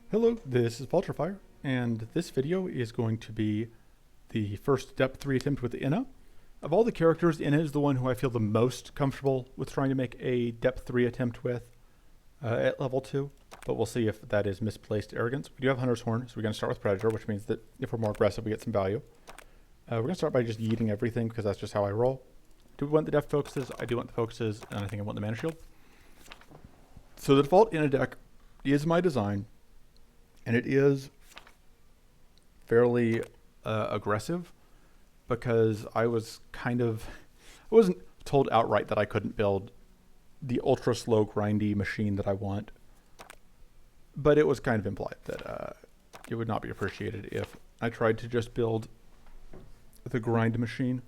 Hello, this is Vulturefire, and this video is going to be the first depth 3 attempt with Inna. Of all the characters, Inna is the one who I feel the most comfortable with trying to make a depth 3 attempt with at level 2, but we'll see if that is misplaced arrogance. We do have Hunter's Horn, so we're going to start with Predator, which means that if we're more aggressive, we get some value. We're going to start by just yeeting everything, because that's just how I roll. Do we want the depth focuses? I do want the focuses, and I think I want the mana shield. So the default Inna deck is my design. And it is fairly aggressive because I wasn't told outright that I couldn't build the ultra slow grindy machine that I want. But it was kind of implied that it would not be appreciated if I tried to just build the grind machine.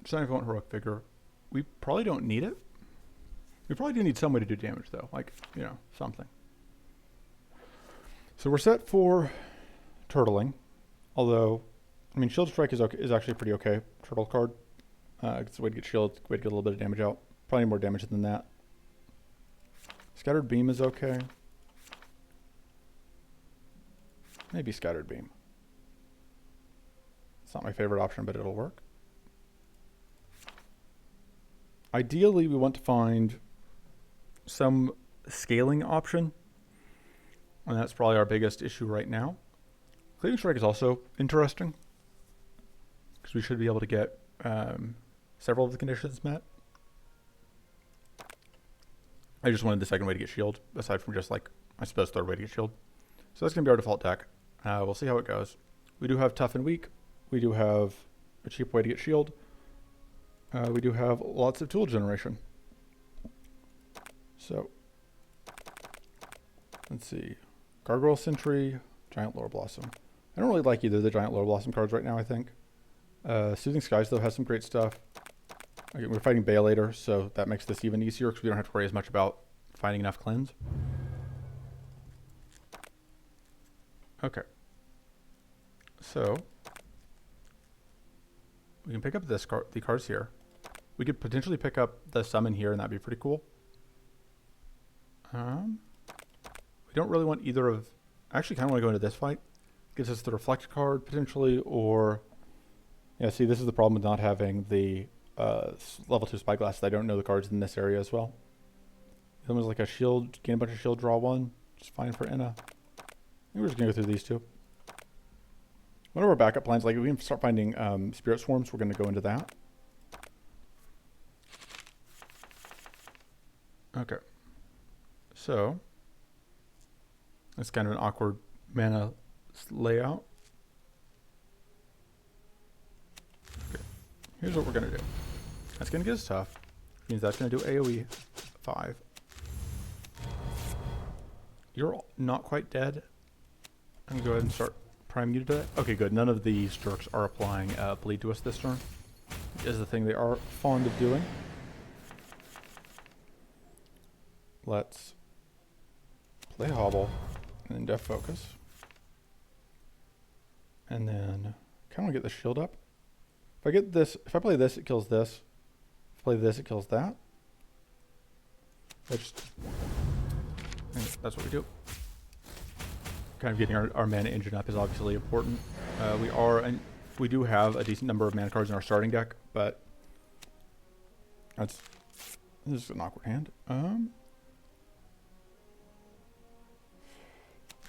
Deciding if I want heroic vigor. We probably don't need it. We probably do need some way to do damage, though. Like, you know, something. So we're set for turtling. Although, I mean, Shield Strike is okay, is actually pretty okay. Turtle card. It's a way to get shield, way to get a little bit of damage out. Probably more damage than that. Scattered Beam is okay. Maybe Scattered Beam. It's not my favorite option, but it'll work. Ideally, we want to find some scaling option, and that's probably our biggest issue right now. Cleaving Strike is also interesting because we should be able to get several of the conditions met. I just wanted the second way to get shield, aside from just, like, I suppose third way to get shield. So that's going to be our default deck. We'll see how it goes. We do have tough and weak. We do have a cheap way to get shield. We do have lots of tool generation. So, let's see. Gargoyle Sentry, Giant Lore Blossom. I don't really like either of the Giant Lore Blossom cards right now, I think. Soothing Skies, though, has some great stuff. Again, we're fighting Baelator, so that makes this even easier because we don't have to worry as much about finding enough cleanse. Okay. So, we can pick up the cards here. We could potentially pick up the summon here, and that'd be pretty cool. We don't really want either of... I actually kind of want to go into this fight. Gives us the Reflect card, potentially, or... Yeah, see, this is the problem with not having the level 2 Spyglass. I don't know the cards in this area as well. It was like a shield, gain a bunch of shield, draw one. Just fine for Inna. I think we're just going to go through these two. One of our backup plans, like if we can start finding Spirit Swarms, we're going to go into that. Okay. So, it's kind of an awkward mana layout. Okay. Here's what we're going to do. That's going to get us tough. Means that's going to do AoE 5. You're not quite dead. I'm going to go ahead and start priming you to that. Okay, good. None of these jerks are applying bleed to us this turn. Is the thing they are fond of doing. Let's play Hobble and then Def Focus. And then kind of get the shield up. If I get this, if I play this, it kills this. If I play this, it kills that. That's what we do. Kind of getting our mana engine up is obviously important. We do have a decent number of mana cards in our starting deck, but this is an awkward hand.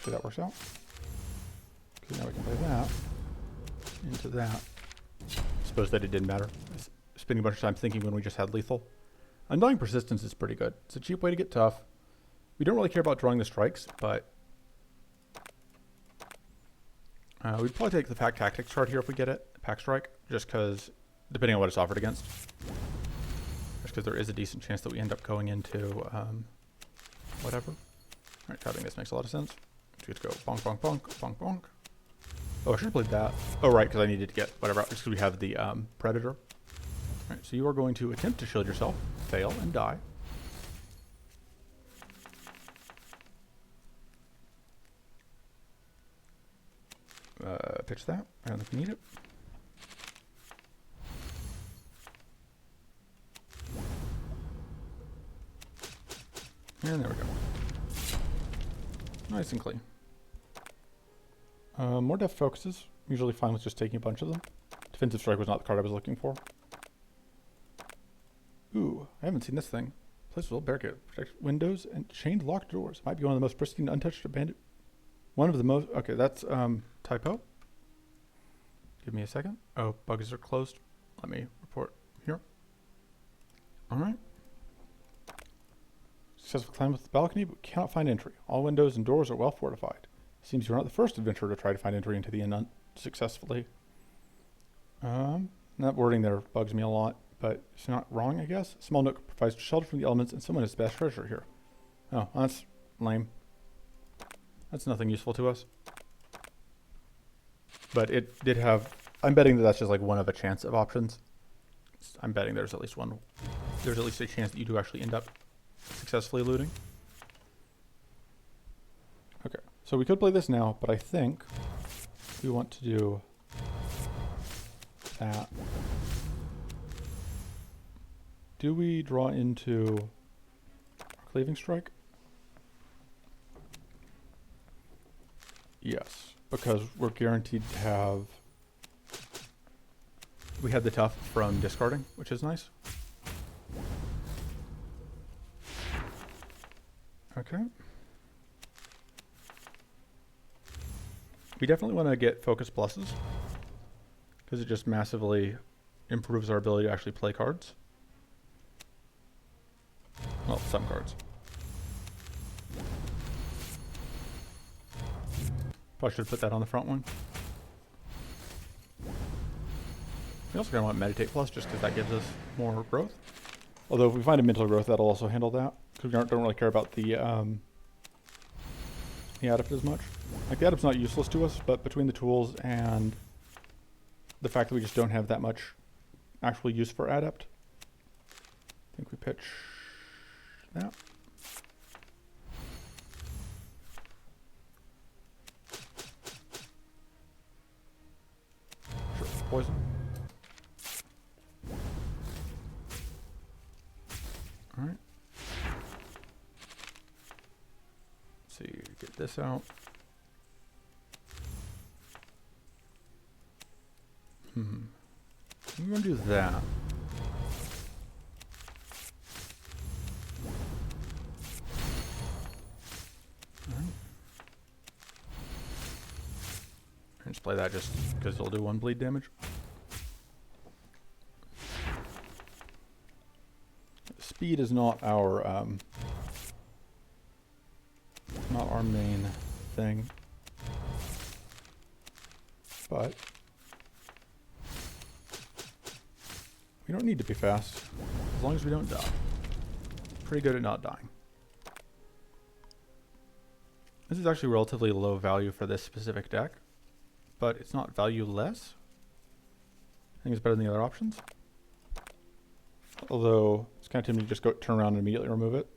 See, that works out. Okay, now we can play that into that. Suppose that it didn't matter. Spending a bunch of time thinking when we just had lethal. Undying Persistence is pretty good. It's a cheap way to get tough. We don't really care about drawing the strikes, but we'd probably take the Pack Tactics card here if we get it. Pack Strike, just because, depending on what it's offered against. Just because there is a decent chance that we end up going into whatever. Alright, cutting this makes a lot of sense. Just go bonk, bonk, bonk, bonk, bonk. Oh, I should have played that. Oh, right, because I needed to get whatever, just because we have the Predator. Alright, so you are going to attempt to shield yourself, fail, and die. Pitch that. I don't think we need it. And there we go. Nice and clean. More depth focuses. Usually fine with just taking a bunch of them. Defensive strike was not the card I was looking for. Ooh, I haven't seen this thing. Place will barricade, protect windows and chained locked doors. Might be one of the most pristine, untouched, abandoned. One of the most. Okay, that's typo. Give me a second. Oh, bugs are closed. Let me report here. All right. Successful climb with the balcony, but cannot find entry. All windows and doors are well fortified. Seems you're not the first adventurer to try to find entry into the inn unsuccessfully. That wording there bugs me a lot, but it's not wrong, I guess. Small nook provides shelter from the elements, and someone is the best treasure here. Oh, that's lame. That's nothing useful to us. But it did have. I'm betting that that's just like one of a chance of options. I'm betting there's at least one. There's at least a chance that you do actually end up successfully looting. Okay, so we could play this now, but I think we want to do that. Do we draw into our cleaving strike? Yes, because we're guaranteed to have. We had the tough from discarding, which is nice. Okay. We definitely want to get focus pluses because it just massively improves our ability to actually play cards. Well, some cards. Probably should put that on the front one. We also kind of want Meditate Plus just because that gives us more growth. Although if we find a mental growth, that'll also handle that. Because we don't really care about the adept as much. Like the adept's not useless to us, but between the tools and the fact that we just don't have that much actual use for adept, I think we pitch that. Sure, poison. All right. Let's see, get this out. I'm going to do that. All right. And just play that just because it'll do 1 bleed damage. Speed is not our main thing, but we don't need to be fast as long as we don't die. Pretty good at not dying. This is actually relatively low value for this specific deck, but it's not value-less. I think it's better than the other options. Although it's kind of tempting to just go turn around and immediately remove it.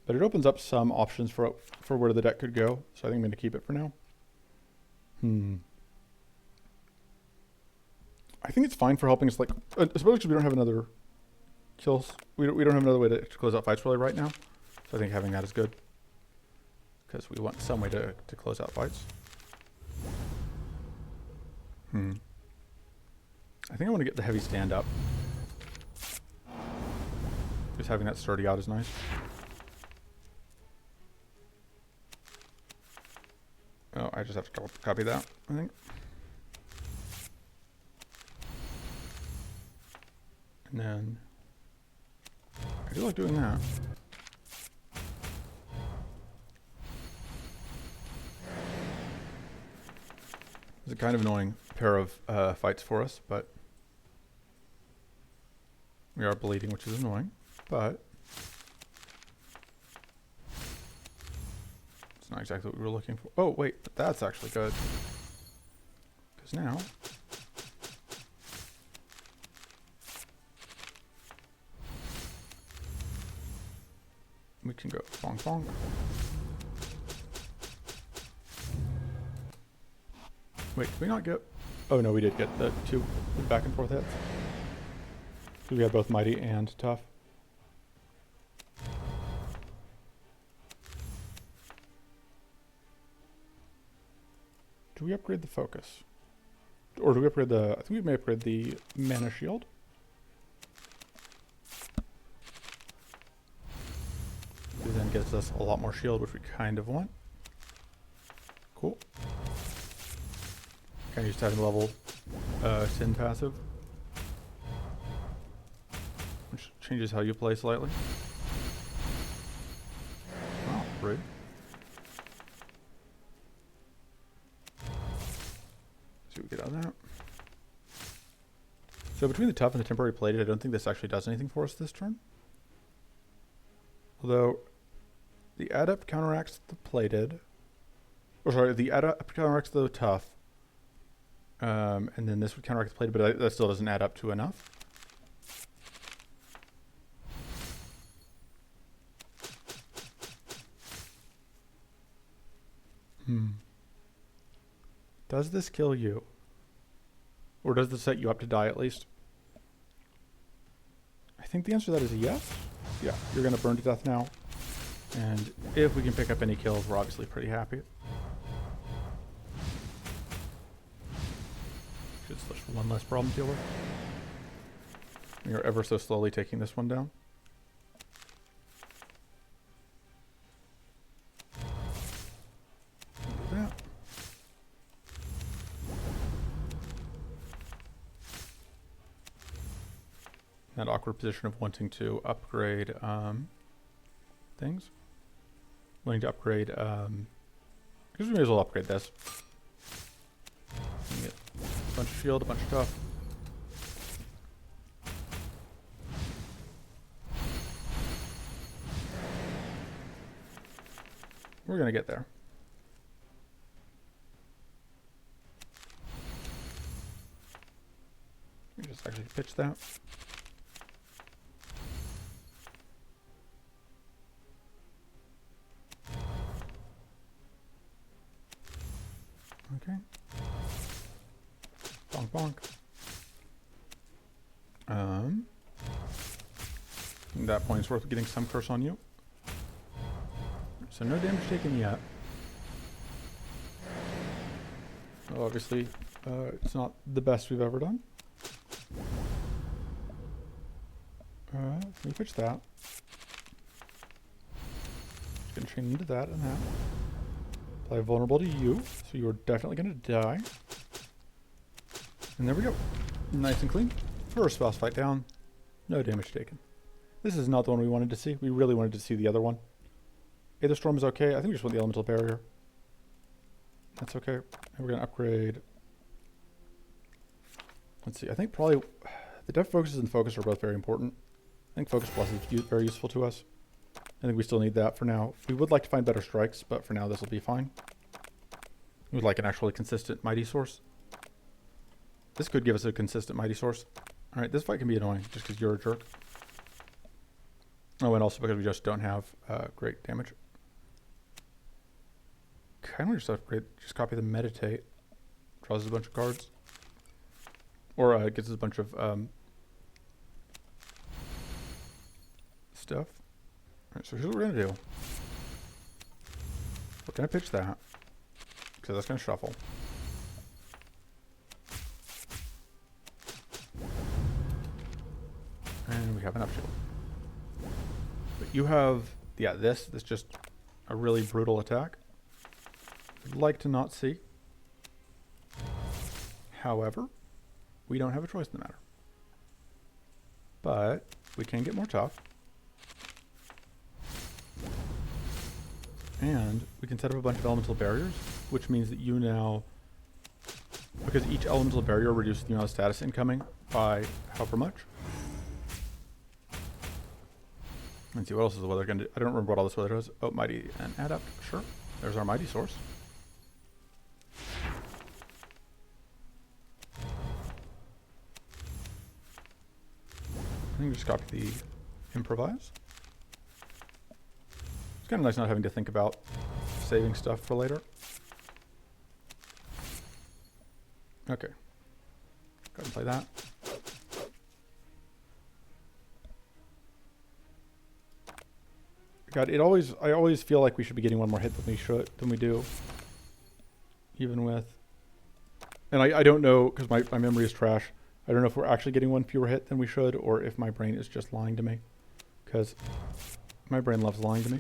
But it opens up some options for where the deck could go, so I think I'm going to keep it for now. I think it's fine for helping us, like, especially because we don't have another kills. We don't have another way to close out fights really right now. So I think having that is good. Because we want some way to close out fights. I think I want to get the heavy stand up. Just having that sturdy out is nice. Oh, I just have to copy that, I think. And then I do like doing that. It's a kind of annoying pair of fights for us, but we are bleeding, which is annoying. But it's not exactly what we were looking for. Oh, wait, but that's actually good. Because now we can go bonk bonk. Wait, did we not get... Oh, no, we did get the 2 back and forth hits. So we had both mighty and tough. Do we upgrade the focus? Or do we upgrade the... I think we may upgrade the mana shield. It then gets us a lot more shield, which we kind of want. Cool. Kind of use time level Sin passive, which changes how you play slightly. Oh, rude. See what we get out of that. So between the tough and the temporary plated, I don't think this actually does anything for us this turn. Although the adept counteracts the plated, or sorry, the adept counteracts the tough. And then this would counteract the plated, but that still doesn't add up to enough. Does this kill you? Or does this set you up to die at least? I think the answer to that is a yes. Yeah, you're going to burn to death now. And if we can pick up any kills, we're obviously pretty happy. Just one less problem to deal with. We are ever so slowly taking this one down. Do that. That awkward position of wanting to upgrade things. Wanting to upgrade, because we may as well upgrade this. Get a bunch of shield, a bunch of tough. We're gonna get there. Let me just actually pitch that. Okay. Bonk bonk. At that point, it's worth getting some curse on you. So no damage taken yet. Well, obviously, it's not the best we've ever done. We pitch that. Just gonna chain into that and that. Apply vulnerable to you, so you're definitely gonna die. And there we go. Nice and clean. First boss fight down. No damage taken. This is not the one we wanted to see. We really wanted to see the other one. Aether Storm is okay. I think we just want the Elemental Barrier. That's okay. And we're going to upgrade. Let's see. I think probably the Depth Focuses and Focus are both very important. I think Focus Plus is very useful to us. I think we still need that for now. We would like to find better strikes, but for now this will be fine. We would like an actually consistent Mighty Source. This could give us a consistent Mighty Source. Alright, this fight can be annoying just because you're a jerk. Oh, and also because we just don't have great damage. Kind of just upgrade, just copy the Meditate. Draws us a bunch of cards. Or gets us a bunch of stuff. Alright, so here's what we're going to do. We're going to pitch that. Because that's going to shuffle. And we have an upshield. But you have, yeah, this just a really brutal attack. I'd like to not see. However, we don't have a choice in the matter. But we can get more tough. And we can set up a bunch of elemental barriers, which means that you now, because each elemental barrier reduces the amount of status incoming by however much. Let's see, what else is the weather going to do? I don't remember what all this weather does. Oh, Mighty and Adept. Sure. There's our Mighty Source. I think we just copy the Improvise. It's kind of nice not having to think about saving stuff for later. Okay. Go ahead and play that. God, I always feel like we should be getting one more hit than we do. Even with And I don't know, because my memory is trash. I don't know if we're actually getting one fewer hit than we should, or if my brain is just lying to me. Because my brain loves lying to me.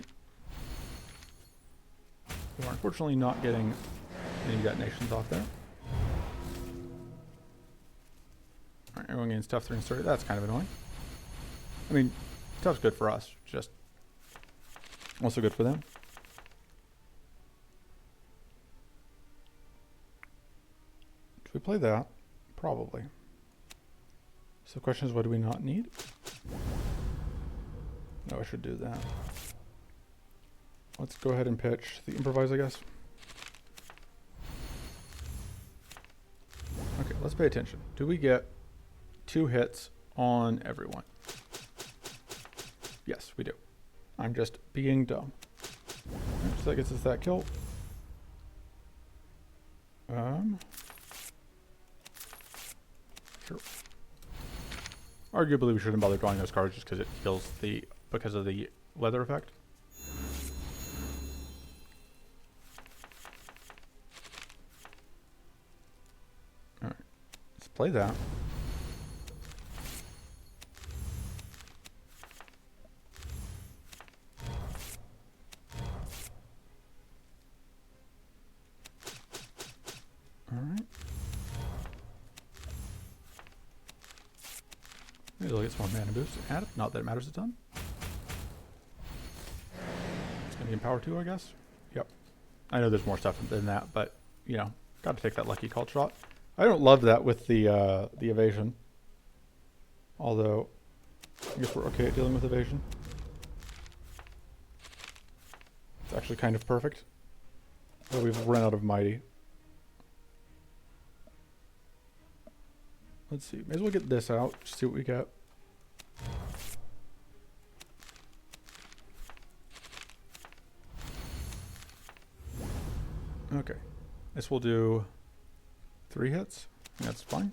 We're unfortunately not getting any detonations off there. Alright, everyone getting stuff 3 and 30. That's kind of annoying. I mean, stuff's good for us, just also good for them. Should we play that? Probably. So the question is, what do we not need? No, I should do that. Let's go ahead and pitch the improvise, I guess. Okay, let's pay attention. Do we get 2 hits on everyone? Yes, we do. I'm just being dumb. Right, so that gets us that kill. Sure. Arguably, we shouldn't bother drawing those cards just because it kills because of the weather effect. All right, let's play that. All right. Maybe they'll get some more mana boost. Add it. Not that it matters a ton. It's gonna be in power 2, I guess. Yep. I know there's more stuff than that, but you know, gotta take that lucky call shot. I don't love that with the evasion. Although, I guess we're okay at dealing with evasion. It's actually kind of perfect. But we've run out of mighty. Let's see. May as well get this out. See what we get. Okay. This will do 3 hits. That's fine.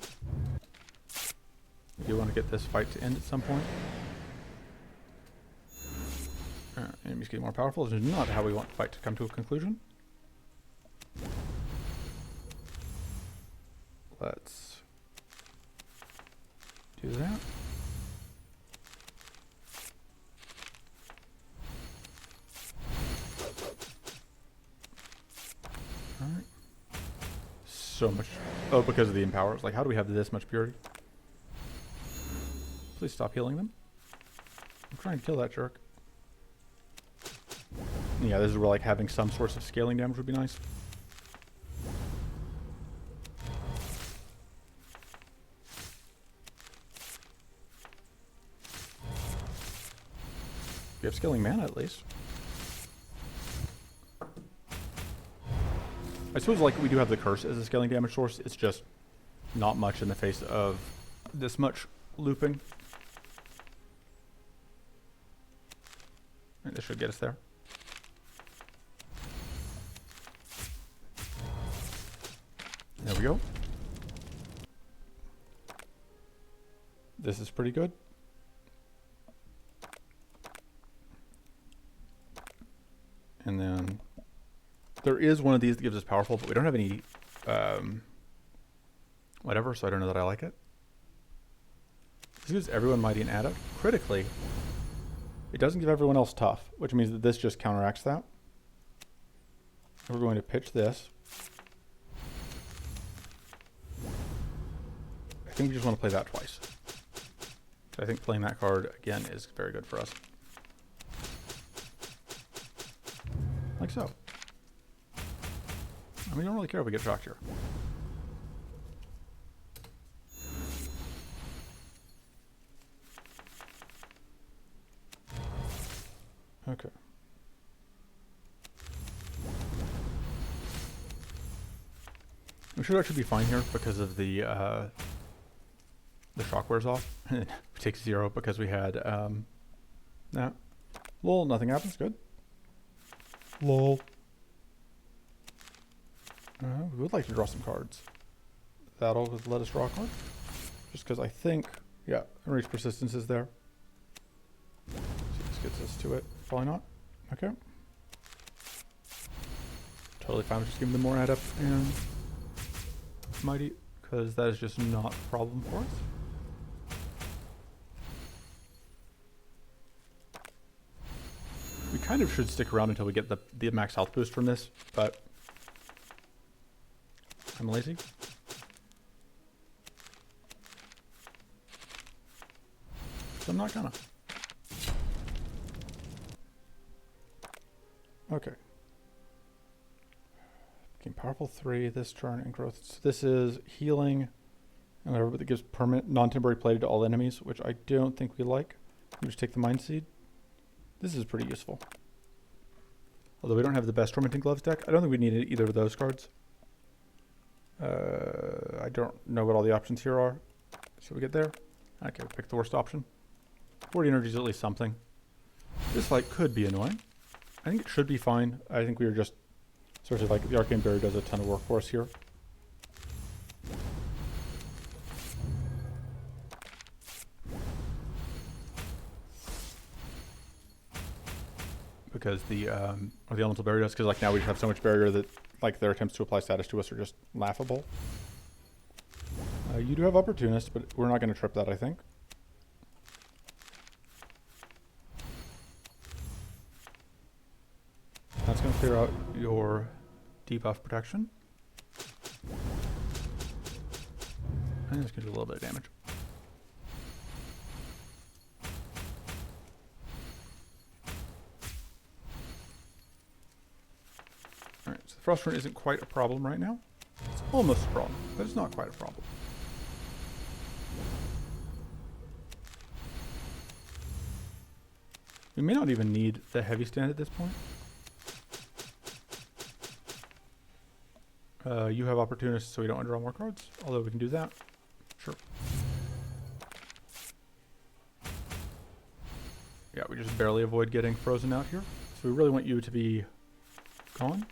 We do want to get this fight to end at some point. Enemies getting more powerful. This is not how we want the fight to come to a conclusion. Let's do that. Alright. So much. Oh, because of the empowers. Like, how do we have this much purity? Please stop healing them. I'm trying to kill that jerk. Yeah, this is where, like, having some source of scaling damage would be nice. We have scaling mana at least. I suppose like we do have the curse as a scaling damage source. It's just not much in the face of this much looping. And this should get us there. There we go. This is pretty good. And then there is one of these that gives us powerful, but we don't have any whatever, so I don't know that I like it. This gives everyone mighty and adept. Critically, it doesn't give everyone else tough, which means that this just counteracts that. We're going to pitch this. I think we just want to play that twice. So I think playing that card again is very good for us. Like so. I mean, I don't really care if we get shocked here. Okay. We should actually be fine here because of the shock wears off. We take 0 because we had that. Lol, nothing happens. Good. Lol. We would like to draw some cards. That'll let us draw a card. Just because I think, yeah, Enraged Persistence is there. See if this gets us to it. Probably not. Okay. Totally fine with just giving them more adept and mighty. because that is just not a problem for us. We kind of should stick around until we get the max health boost from this, but I'm lazy. So I'm not gonna. Okay. Became powerful 3 this turn and growth. So this is healing and whatever, but that gives permanent non-temporary plated to all enemies, which I don't think we like. We just take the Mind Seed. This is pretty useful. Although we don't have the best Tormenting Gloves deck, I don't think we need either of those cards. I don't know what all the options here are. So we get there. Okay, we'll pick the worst option. 40 energy is at least something. This fight could be annoying. I think it should be fine. I think we were just sort of like the Arcane Barrier does a ton of work for us here. Because the Elemental Barrier does, because like now we have so much barrier that like their attempts to apply status to us are just laughable. You do have Opportunist, but we're not going to trip that, I think. That's going to clear out your debuff protection. And it's going to do a little bit of damage. Alright, so the Frost Rune isn't quite a problem right now. It's almost a problem, but it's not quite a problem. We may not even need the heavy stand at this point. You have Opportunists, so we don't draw more cards, although we can do that. Sure. Yeah, we just barely avoid getting frozen out here. So we really want you to be gone.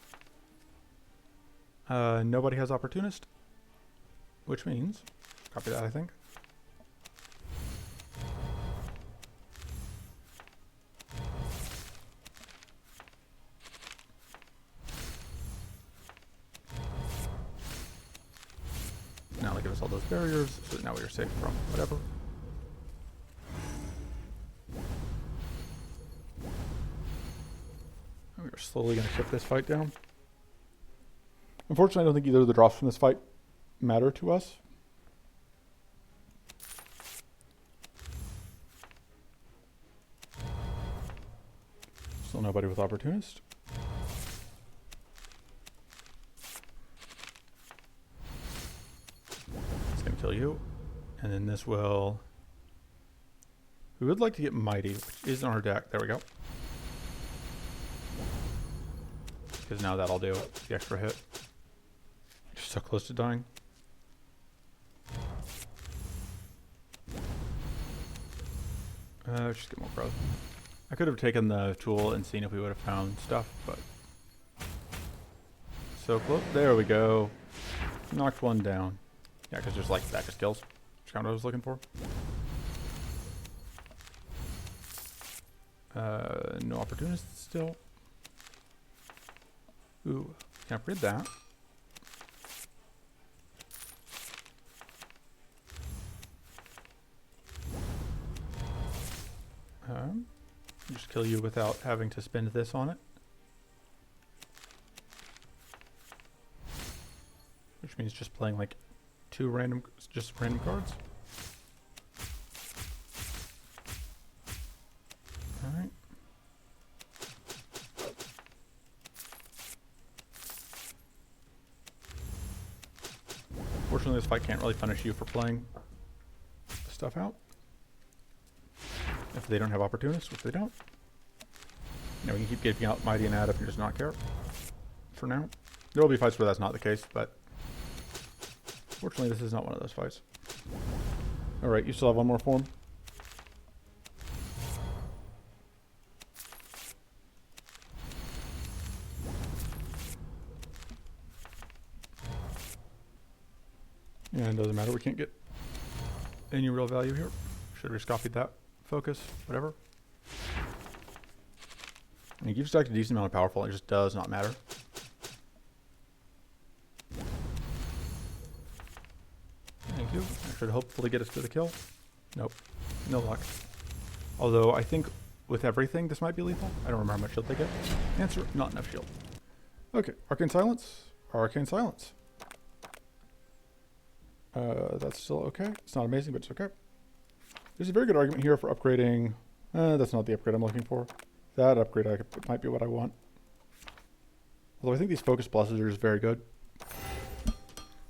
Nobody has Opportunist, which means, copy that I think. Now they give us all those barriers, so that now we are safe from whatever. And we are slowly going to ship this fight down. Unfortunately, I don't think either of the drops from this fight matter to us. Still nobody with Opportunist. It's going to kill you. And then this will... We would like to get Mighty, which is on our deck. There we go. Because now that'll do the extra hit. Just so close to dying. Just get more growth. I could have taken the tool and seen if we would have found stuff, but... So close. There we go. Knocked one down. Yeah, because there's like stack of skills. That's kind of what I was looking for. No Opportunists still. Ooh, can upgrade that. Just kill you without having to spend this on it. Which means just playing like two random cards. Alright. Fortunately, this fight can't really punish you for playing the stuff out. If they don't have Opportunists, which they don't. You know, we can keep giving out Mighty and Add if you just not care. For now. There will be fights where that's not the case, but fortunately this is not one of those fights. Alright, you still have one more form. And it doesn't matter, we can't get any real value here. Should have just copied that. Focus, whatever. And you've stacked a decent amount of powerful, it just does not matter. should hopefully get us to the kill. Nope. No luck. Although I think with everything, this might be lethal. I don't remember how much shield they get. Answer, not enough shield. Okay, Arcane Silence. Arcane Silence. That's still okay. It's not amazing, but it's okay. There's a very good argument here for upgrading. That's not the upgrade I'm looking for. That upgrade might be what I want. Although I think these focus pluses are just very good.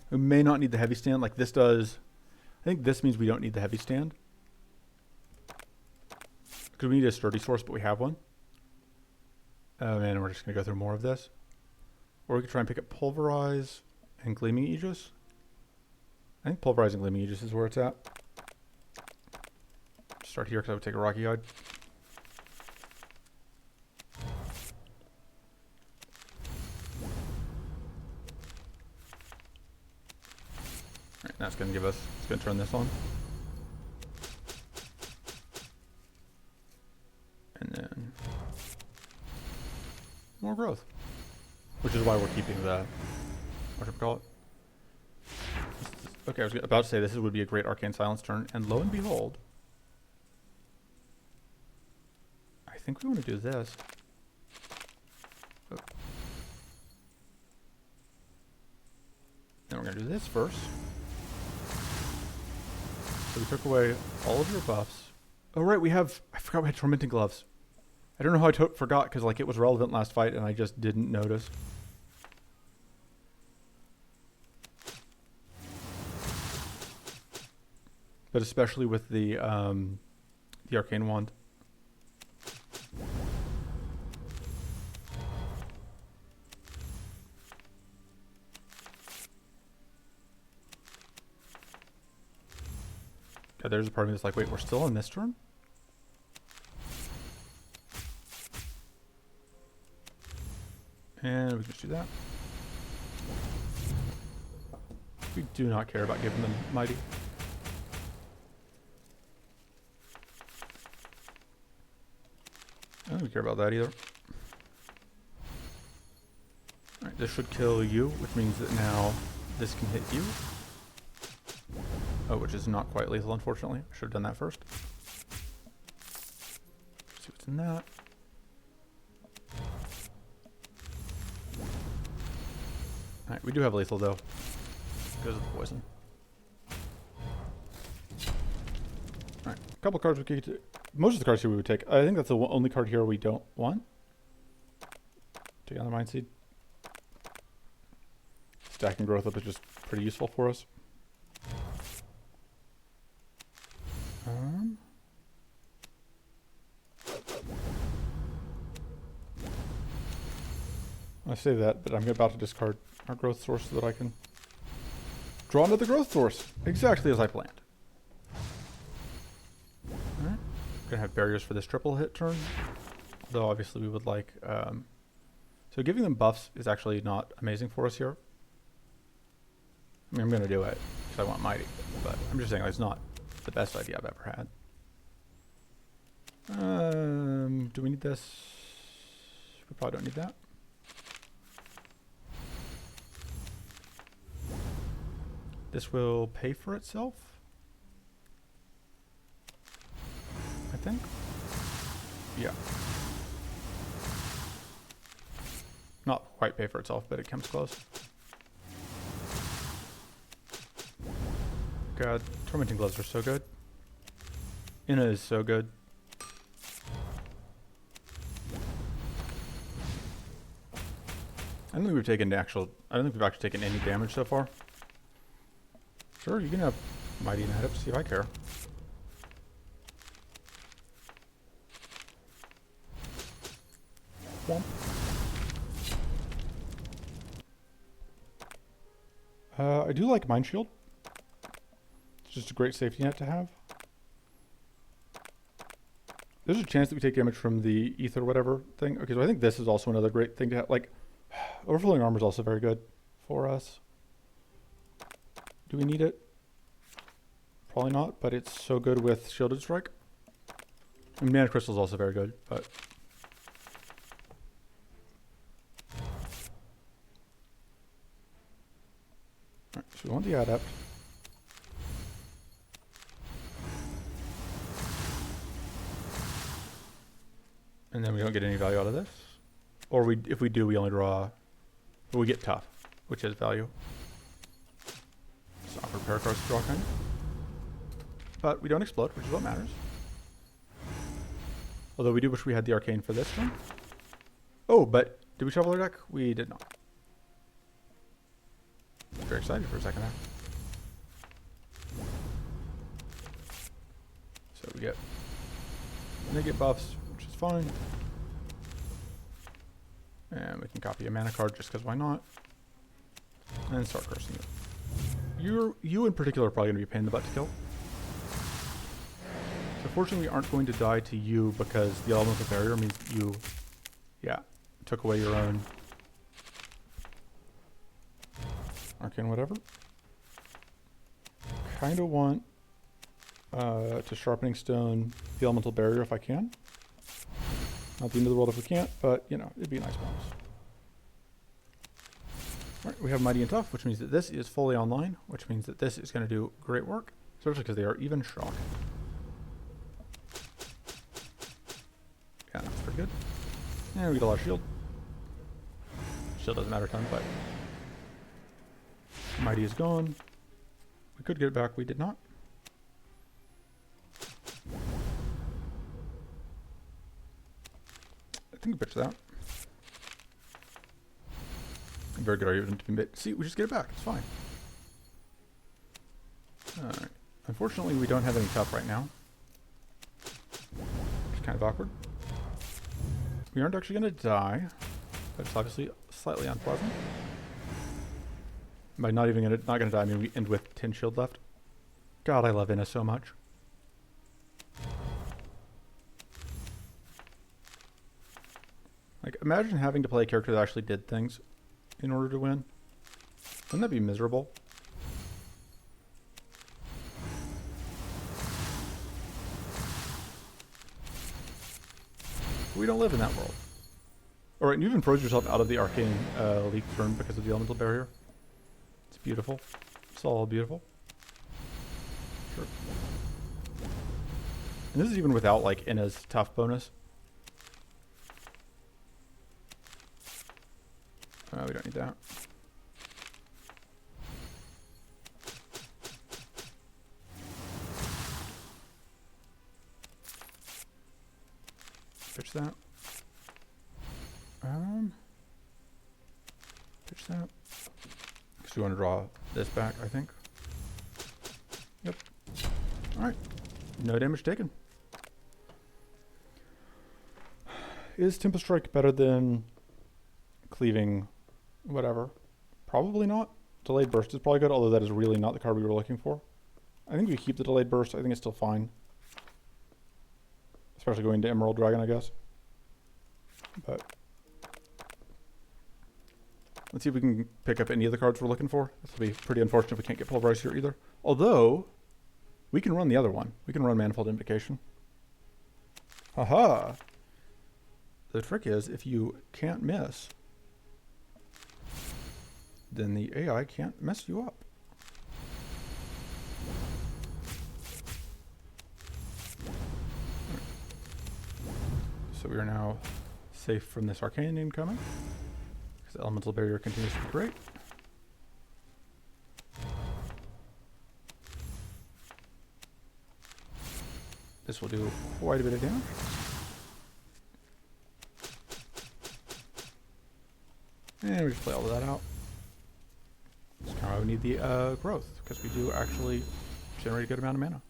We may not need the heavy stand like this does. I think this means we don't need the heavy stand. Because we need a sturdy source, but we have one. And we're just going to go through more of this. Or we could try and pick up Pulverize and Gleaming Aegis. I think Pulverize and Gleaming Aegis is where it's at. Start here because I would take a Rocky Guide. Alright, that's going to give us, it's going to turn this on. And then more growth. Which is why we're keeping the, what should we call it? Okay, I was about to say this would be a great Arcane Silence turn, and lo and behold, I think we want to do this. Oh. Then we're going to do this first. So we took away all of your buffs. Oh right, I forgot we had Tormenting Gloves. I don't know how I forgot, because like it was relevant last fight and I just didn't notice. But especially with the Arcane Wand. God, there's a part of me that's like, wait, we're still on this turn? And we can just do that. We do not care about giving them Mighty. I don't care about that either. Alright, this should kill you, which means that now this can hit you. Oh, which is not quite lethal, unfortunately. I should have done that first. See what's in that. Alright, we do have lethal though, because of the poison. Alright, a couple cards we could. Most of the cards here we would take. I think that's the only card here we don't want. Take another Mind Seed. Stacking growth up is just pretty useful for us. I say that, but I'm about to discard our growth source so that I can draw another growth source, exactly as I planned. Alright, gonna have barriers for this triple hit turn, though obviously we would like, so giving them buffs is actually not amazing for us here. I mean, I'm gonna do it, because I want Mighty, but I'm just saying like, it's not the best idea I've ever had. Do we need this? We probably don't need that. This will pay for itself, I think. Yeah. Not quite pay for itself, but it comes close. God, Tormenting Gloves are so good. Inna is so good. I don't think we've actually taken any damage so far. Sure, you can have Mighty in the head up to see if I care. Womp. I do like Mind Shield. It's just a great safety net to have. There's a chance that we take damage from the ether whatever thing. Okay, so I think this is also another great thing to have. Like, Overflowing Armor is also very good for us. Do we need it? Probably not, but it's so good with Shielded Strike. And Mana Crystal is also very good, but... Alright, so we want the Adept. don't get any value out of this. Or if we do, we only draw, or we get tough, which is value. It's not prepare cards to draw kind. But we don't explode, which is what matters. Although we do wish we had the arcane for this one. Oh, but did we shuffle our deck? We did not. Very excited for a second there. So we get negative buffs, which is fine. And we can copy a mana card just because why not? And start cursing it. You in particular are probably going to be a pain in the butt to kill. So fortunately we aren't going to die to you because the elemental barrier means you, took away your own arcane whatever. Kind of want to sharpening stone the elemental barrier if I can. Not the end of the world if we can't, but it'd be a nice bonus. Alright, we have Mighty and Tough, which means that this is fully online, which means that this is going to do great work, especially because they are even shock. Yeah, that's pretty good. And we get a lot of shield. Shield doesn't matter a ton, but Mighty is gone. We could get it back, we did not. I think we pitched that. Very good argument to be made. See, we just get it back. It's fine. Alright. Unfortunately, we don't have any tough right now. Which is kind of awkward. We aren't actually going to die. That's obviously slightly unpleasant. By not going to die, I mean we end with 10 shield left. God, I love Inna so much. Like, imagine having to play a character that actually did things in order to win. Wouldn't that be miserable? We don't live in that world. Alright, you even froze yourself out of the arcane leak turn because of the elemental barrier. It's beautiful. It's all beautiful. Sure. And this is even without, like, Inna's tough bonus. We don't need that. Pitch that. Pitch that. Because we want to draw this back, I think. Yep. Alright. No damage taken. Is Tempest Strike better than cleaving whatever? Probably not. Delayed Burst is probably good, although that is really not the card we were looking for. I think we keep the Delayed Burst. I think it's still fine. Especially going to Emerald Dragon, I guess. But let's see if we can pick up any of the cards we're looking for. This will be pretty unfortunate if we can't get Pulverize here either. Although, we can run the other one. We can run Manifold Invocation. Haha! The trick is, if you can't miss, then the AI can't mess you up. So we are now safe from this arcane incoming, because the elemental barrier continues to be great. This will do quite a bit of damage. And we just play all of that out. That's kind of why we need the growth, because we do actually generate a good amount of mana.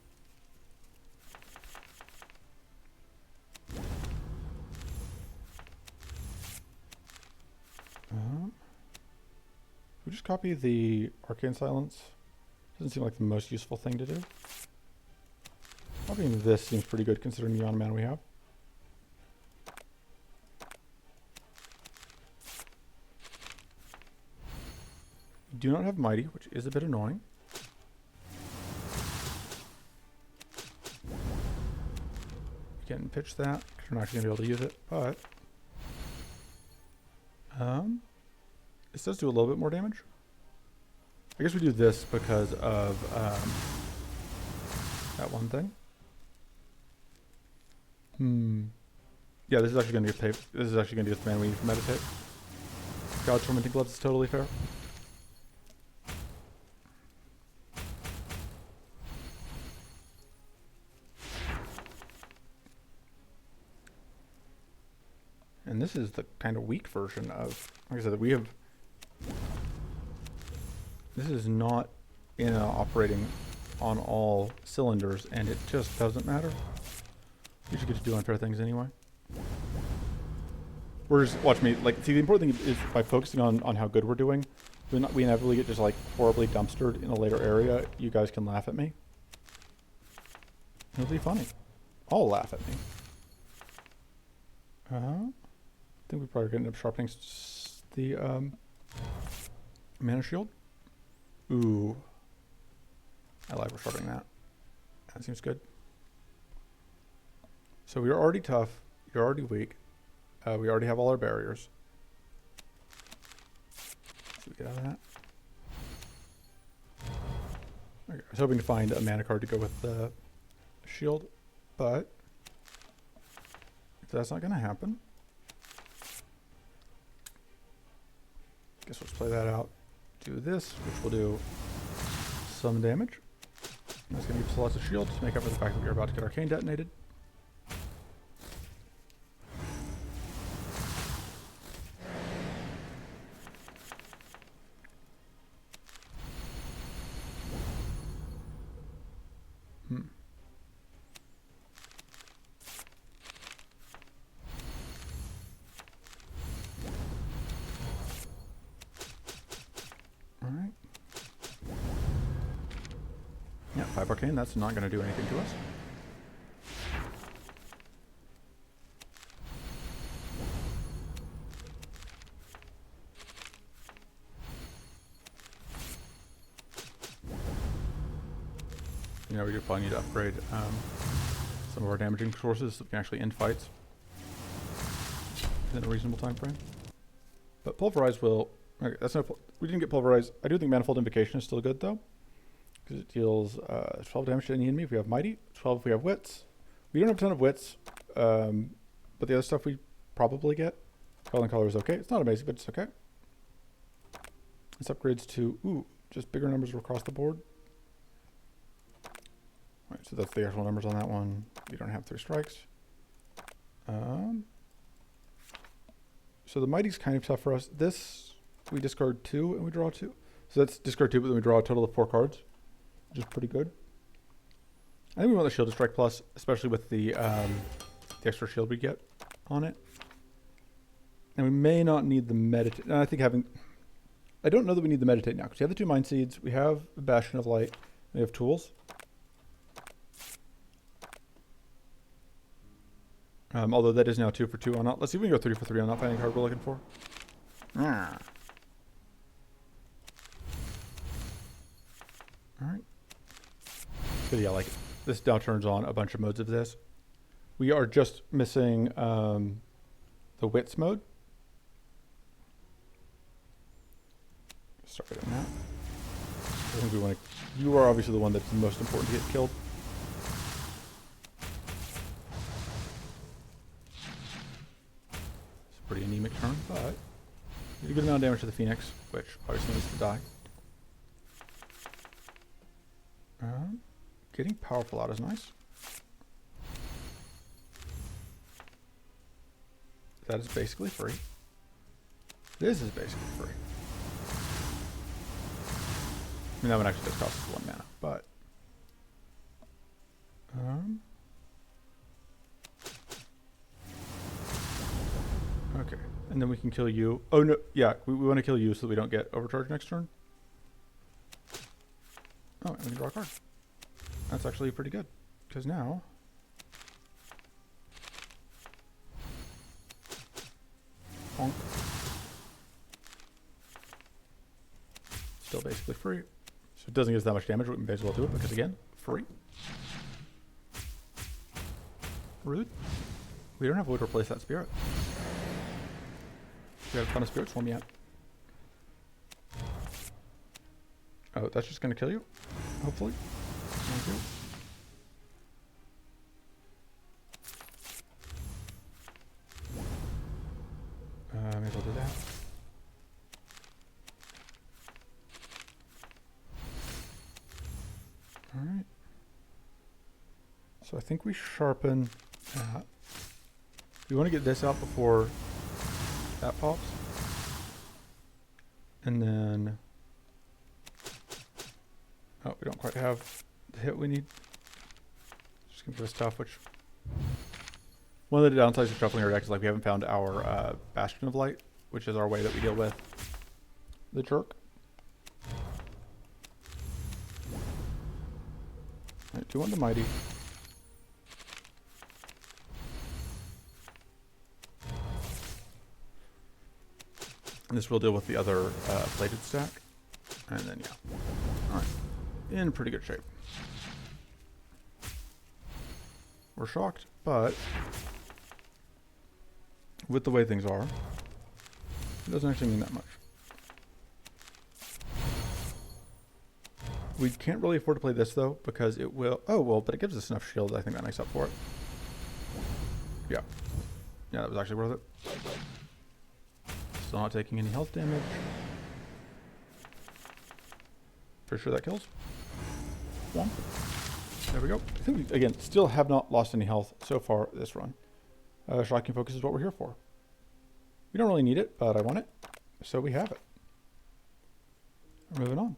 We just copy the Arcane Silence. Doesn't seem like the most useful thing to do. Copying this seems pretty good considering the amount of mana we have. We do not have Mighty, which is a bit annoying. We can pitch that, because we're not actually going to be able to use it, but this does do a little bit more damage. I guess we do this because of that one thing. Yeah, this is actually going to get This is actually going to get the man we need for meditate. God, tormenting gloves is totally fair. And this is the kind of weak version of, like I said, we have. This is not operating on all cylinders, and it just doesn't matter. You just get to do unfair things anyway. We're just, watch me, like, see, the important thing is by focusing on how good we're doing, we inevitably get just, like, horribly dumpstered in a later area. You guys can laugh at me. It'll be funny. I'll laugh at me. I think we probably end up sharpening the mana shield. Ooh. I like we're sharpening that. That seems good. So we're already tough. You're already weak. We already have all our barriers. So we get out of that. Okay, I was hoping to find a mana card to go with the shield, but if that's not going to happen, guess let's play that out. Do this, which will do some damage. That's going to give us lots of shield to make up for the fact that we are about to get Arcane detonated. Alright. Yeah, 5 Arcane, that's not going to do anything to us. You know, we do probably need to upgrade some of our damaging sources so we can actually end fights in a reasonable time frame. But Pulverize will... Okay, that's no... We didn't get Pulverize. I do think Manifold Invocation is still good, though. Because it deals 12 damage to any enemy if we have Mighty, 12 if we have Wits. We don't have a ton of Wits, but the other stuff we probably get. Calling Color is okay. It's not amazing, but it's okay. This upgrades to, ooh, just bigger numbers across the board. Alright, so that's the actual numbers on that one. We don't have 3 strikes. So the Mighty's kind of tough for us. This, we discard 2 and we draw 2. So that's discard 2, but then we draw a total of 4 cards, which is pretty good. I think we want the Shield to Strike Plus, especially with the extra shield we get on it. And we may not need the Meditate. And I think having... I don't know that we need the Meditate now, because we have the 2 Mind Seeds, we have the Bastion of Light, we have tools. Although that is now 2 for 2 on not. Let's see if we can go 3 for 3 on not finding the card we're looking for. Alright. But yeah, like this now turns on a bunch of modes of this. We are just missing the Wits mode. Start on that. I think we want to. You are obviously the one that's the most important to get killed. Pretty anemic turn, but a good amount of damage to the Phoenix, which obviously needs to die. Getting powerful out is nice. That is basically free. This is basically free. I mean, that one actually does cost us 1 mana, but okay, and then we can kill you. Oh no, yeah, we want to kill you so that we don't get overcharged next turn. Oh, and we can draw a card. That's actually pretty good, because now bonk. Still basically free. So it doesn't give us that much damage, we may as well do it, because again, free. Rude. We don't have a way to replace that spirit. We have a ton of Spirit Swarm yet. Oh, that's just going to kill you? Hopefully. Thank you. do that. All right. So I think we sharpen that. We want to get this out before that pops. And then, oh, we don't quite have the hit we need. Just gonna give us tough, which, one of the downsides of shuffling our deck is like we haven't found our Bastion of Light, which is our way that we deal with the jerk. Alright, 2-1 to Mighty. And this will deal with the other plated stack. And then, yeah. Alright. In pretty good shape. We're shocked, but with the way things are, it doesn't actually mean that much. We can't really afford to play this, though, because it will... Oh, well, but it gives us enough shield. I think that makes up for it. Yeah. Yeah, that was actually worth it. Still not taking any health damage. Pretty sure that kills. One. There we go. I think we, again, still have not lost any health so far this run. Shocking Focus is what we're here for. We don't really need it, but I want it. So we have it. We're moving on.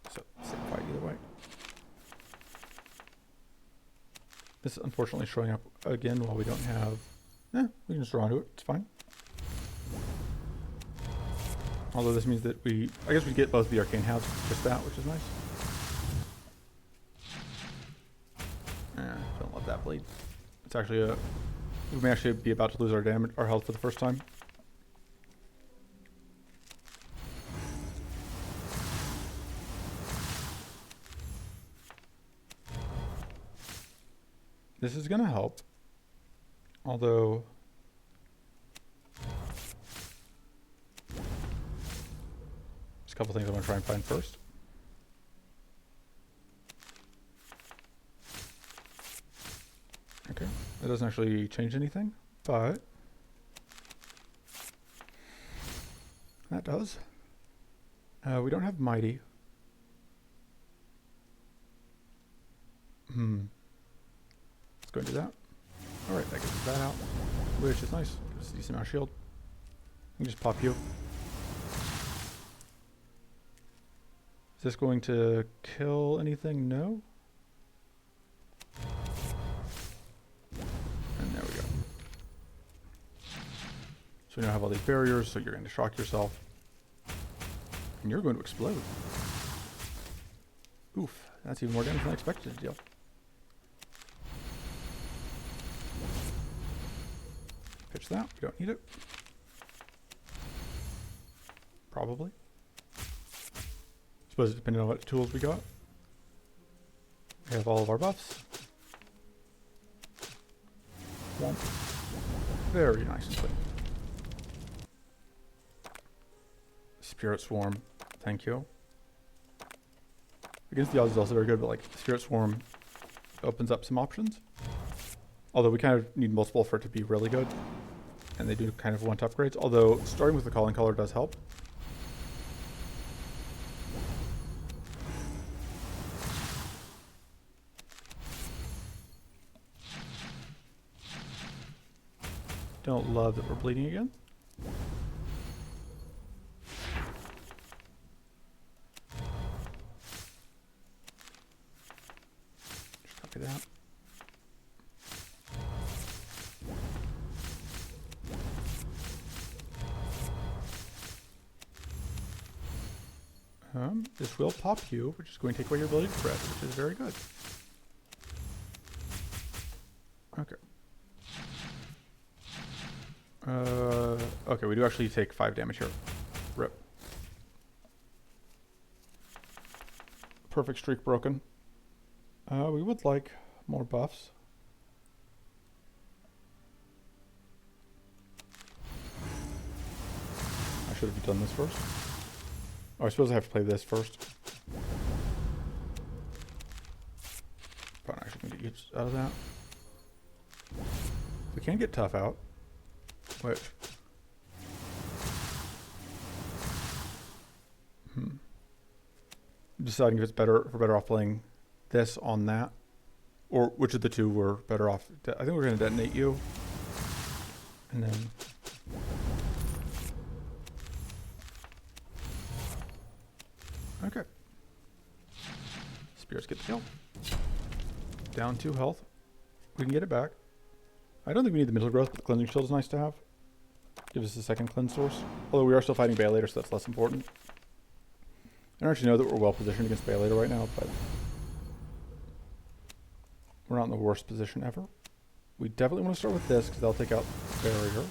So same fight either way. This is unfortunately showing up again while we don't have... we can just draw into it. It's fine. Although this means that we... I guess we get both the Arcane Halves, just that, which is nice. Don't let that bleed. It's actually a... We may actually be about to lose our damage, our health for the first time. This is going to help, although there's a couple things I want to try and find first. Okay, that doesn't actually change anything, but that does. We don't have Mighty. Go and do that. Alright, that gets that out. Which is nice. Gives us a decent amount of shield. We can just pop you. Is this going to kill anything? No. And there we go. So we now have all these barriers, so you're going to shock yourself. And you're going to explode. Oof, that's even more damage than I expected to deal. Pitch that. We don't need it. Probably. Suppose depending on what tools we got. We have all of our buffs. Womp. Very nice and clean. Spirit Swarm. Thank you. Against the odds is also very good, but like Spirit Swarm opens up some options. Although we kind of need multiple for it to be really good. And they do kind of want upgrades, although starting with the Calling Color does help. Don't love that we're bleeding again. Just copy that. This will pop you, which is going to take away your ability to crit, which is very good. Okay. Okay, we do actually take 5 damage here. Rip. Perfect streak broken. We would like more buffs. I should have done this first. Oh, I suppose I have to play this first. Probably actually going to get out of that. can get tough out, which... Deciding if it's better, if we're better off playing this on that, or which of the two we're better off. I think we're going to detonate you, and then okay. Spirits get the kill. Down 2 health. We can get it back. I don't think we need the middle growth, but the cleansing shield is nice to have. Gives us a second cleanse source. Although we are still fighting Bay later, so that's less important. I don't actually know that we're well positioned against Bay later right now, but we're not in the worst position ever. We definitely want to start with this because they'll take out the barrier.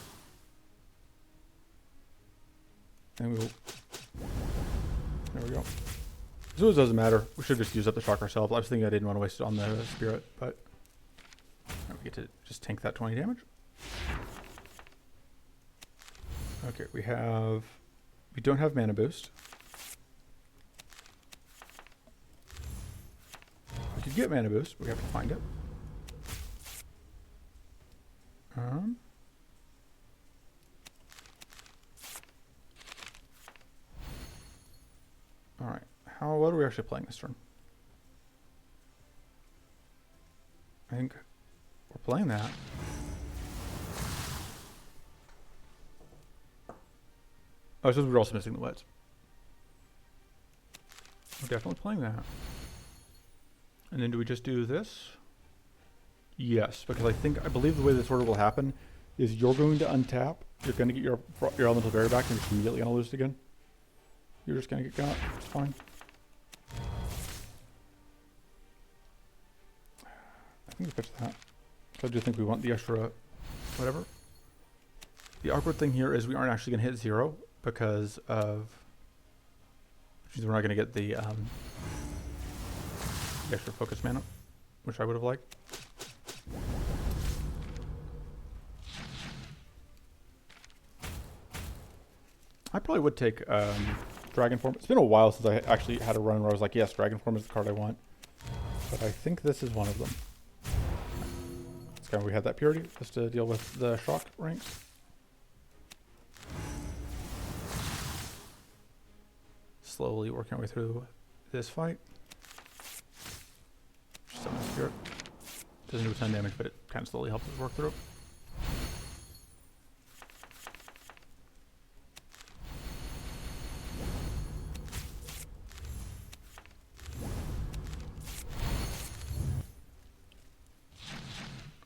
And we'll... There we go. So it doesn't matter. We should just use up the shock ourselves. I was thinking I didn't want to waste it on the spirit, but we get to just tank that 20 damage. Okay, we don't have mana boost. We could get mana boost, but we have to find it. All right. What are we actually playing this turn? I think we're playing that. Oh, so we're also missing the wets. We're definitely playing that. And then do we just do this? Yes, because I believe the way this order will happen is you're going to untap, you're going to get your elemental barrier back, and you're just immediately going to lose it again. You're just going to get got. It's fine. I think we pitch that. So I do think we want the extra whatever. The awkward thing here is we aren't actually going to hit 0 because of... Which means we're not going to get the extra focus mana, which I would have liked. I probably would take Dragon Form. It's been a while since I actually had a run where I was like, yes, Dragon Form is the card I want. But I think this is one of them. It's kind of we had that purity just to deal with the shock ranks. Slowly working our way through this fight. Summon Spirit. Doesn't do a ton of damage, but it kind of slowly helps us work through.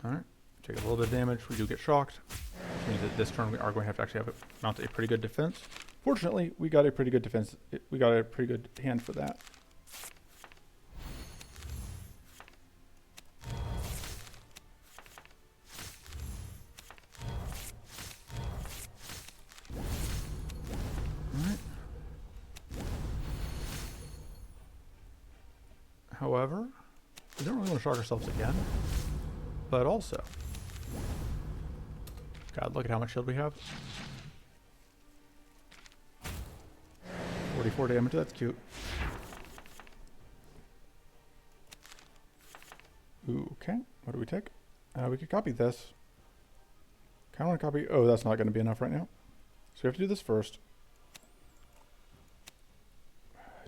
Alright, take a little bit of damage. We do get shocked, which means that this turn we are going to have to actually mount a pretty good defense. Fortunately, we got a pretty good defense. We got a pretty good hand for that. Alright. However, we don't really want to shock ourselves again. But also, God, look at how much shield we have. 44 damage, that's cute. Ooh, okay, what do we take? We could copy this. Kind of want to copy, oh, that's not going to be enough right now. So we have to do this first.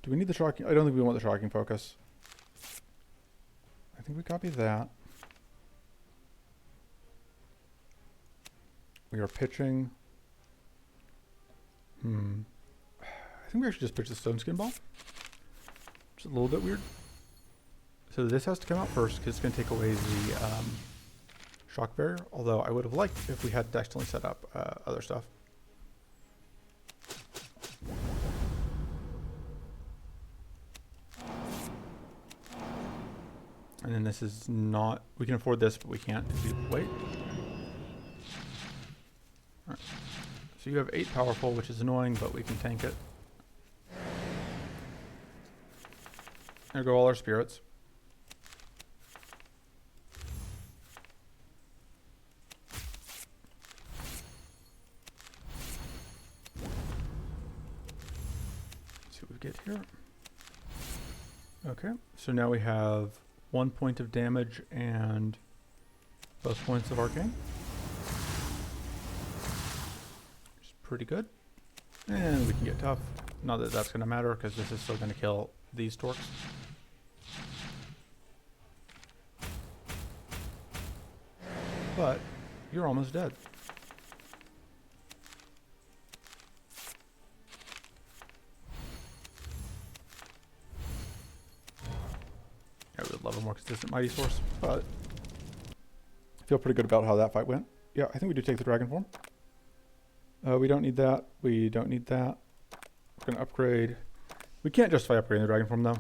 Do we need the shocking? I don't think we want the shocking focus. I think we copy that. We are pitching. I think we actually just pitched the Stone Skin Ball. Which is a little bit weird. So this has to come out first because it's going to take away the shock barrier. Although I would have liked if we had accidentally set up other stuff. And then this is not... We can afford this, but we can't. Wait. Alright. So you have 8 powerful, which is annoying, but we can tank it. There go all our spirits. Let's see what we get here. Okay, so now we have 1 point of damage and both points of arcane. pretty good. And we can get tough. Not that that's going to matter, because this is still going to kill these torques. But you're almost dead. I would love a more consistent mighty source, but I feel pretty good about how that fight went. Yeah, I think we do take the dragon form. We don't need that. We don't need that. We're going to upgrade. We can't justify upgrading the dragon form, though.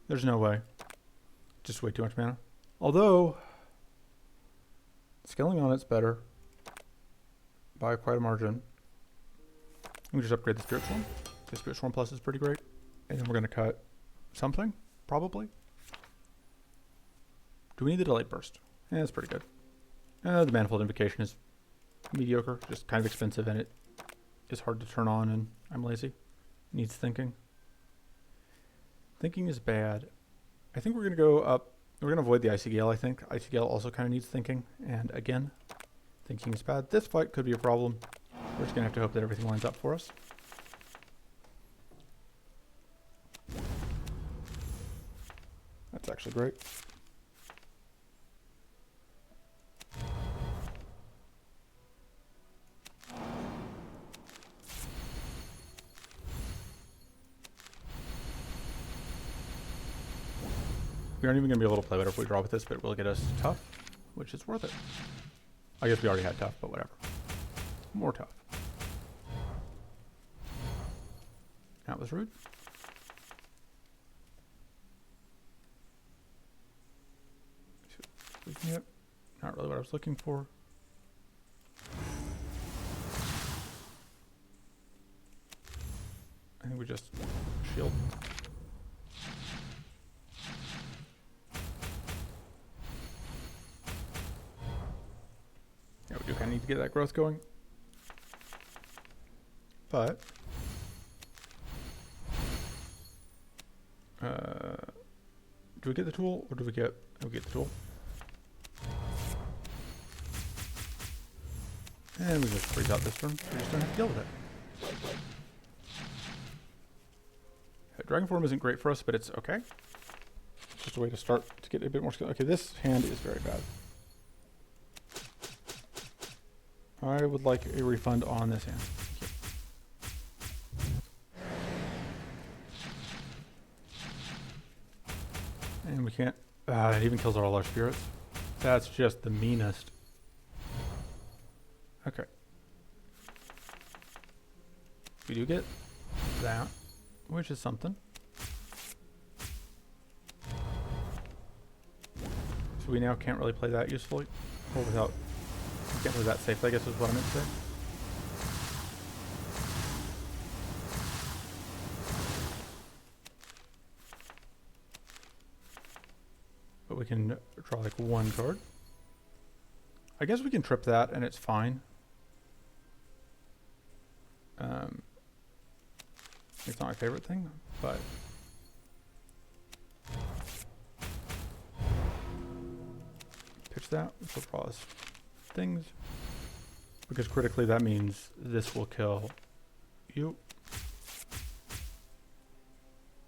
There's no way. Just way too much mana. Although, scaling on it's better by quite a margin. We just upgrade the Spirit Swarm. The Spirit Swarm Plus is pretty great. And then we're going to cut something, probably. Do we need the Delayed Burst? Yeah, that's pretty good. The Manifold Invocation is mediocre, just kind of expensive, and it is hard to turn on, and I'm lazy. Needs thinking. Thinking is bad. I think we're going to go up. We're going to avoid the Icy Gale, I think. Icy Gale also kind of needs thinking, and again, thinking is bad. This fight could be a problem. We're just going to have to hope that everything lines up for us. That's actually great. We aren't even going to be able to play whatever we draw with this, but it will get us tough, which is worth it. I guess we already had tough, but whatever. More tough. That was rude. Yep. Not really what I was looking for. I think we just shield. Yeah, we do kind of need to get that growth going. But do we get the tool, or do we get the tool? And we just freeze out this turn, so we just don't have to deal with it. Dragon Form isn't great for us, but it's okay. It's just a way to start to get a bit more skill. Okay, this hand is very bad. I would like a refund on this hand. And we can't... it even kills all our spirits. That's just the meanest. Okay. We do get that, which is something. So we now can't really play that usefully. Or without... We can't play that safely, I guess is what I meant to say. But we can draw like one card. I guess we can trip that and it's fine. It's not my favorite thing, but pitch that, which will draw us things. Because critically that means this will kill you.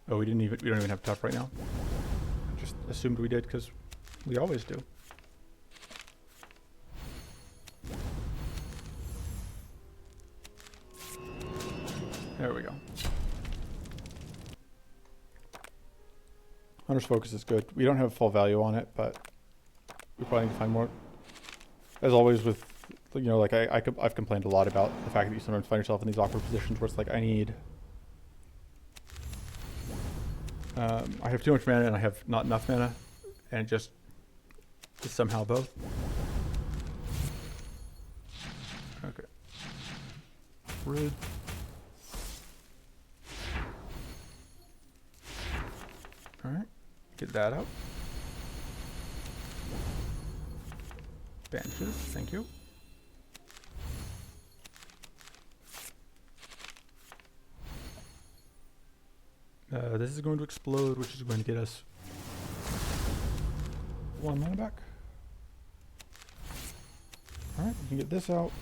Oh, we don't even have tough right now. I just assumed we did because we always do. There we go. Hunter's Focus is good. We don't have full value on it, but we probably need to find more. As always with, you know, like I've complained a lot about the fact that you sometimes find yourself in these awkward positions where it's like, I need... I have too much mana and I have not enough mana, and it just is somehow both. Okay. Rude. Alright, get that out. Benches, thank you. This is going to explode, which is going to get us 1 mana back. Alright, we can get this out.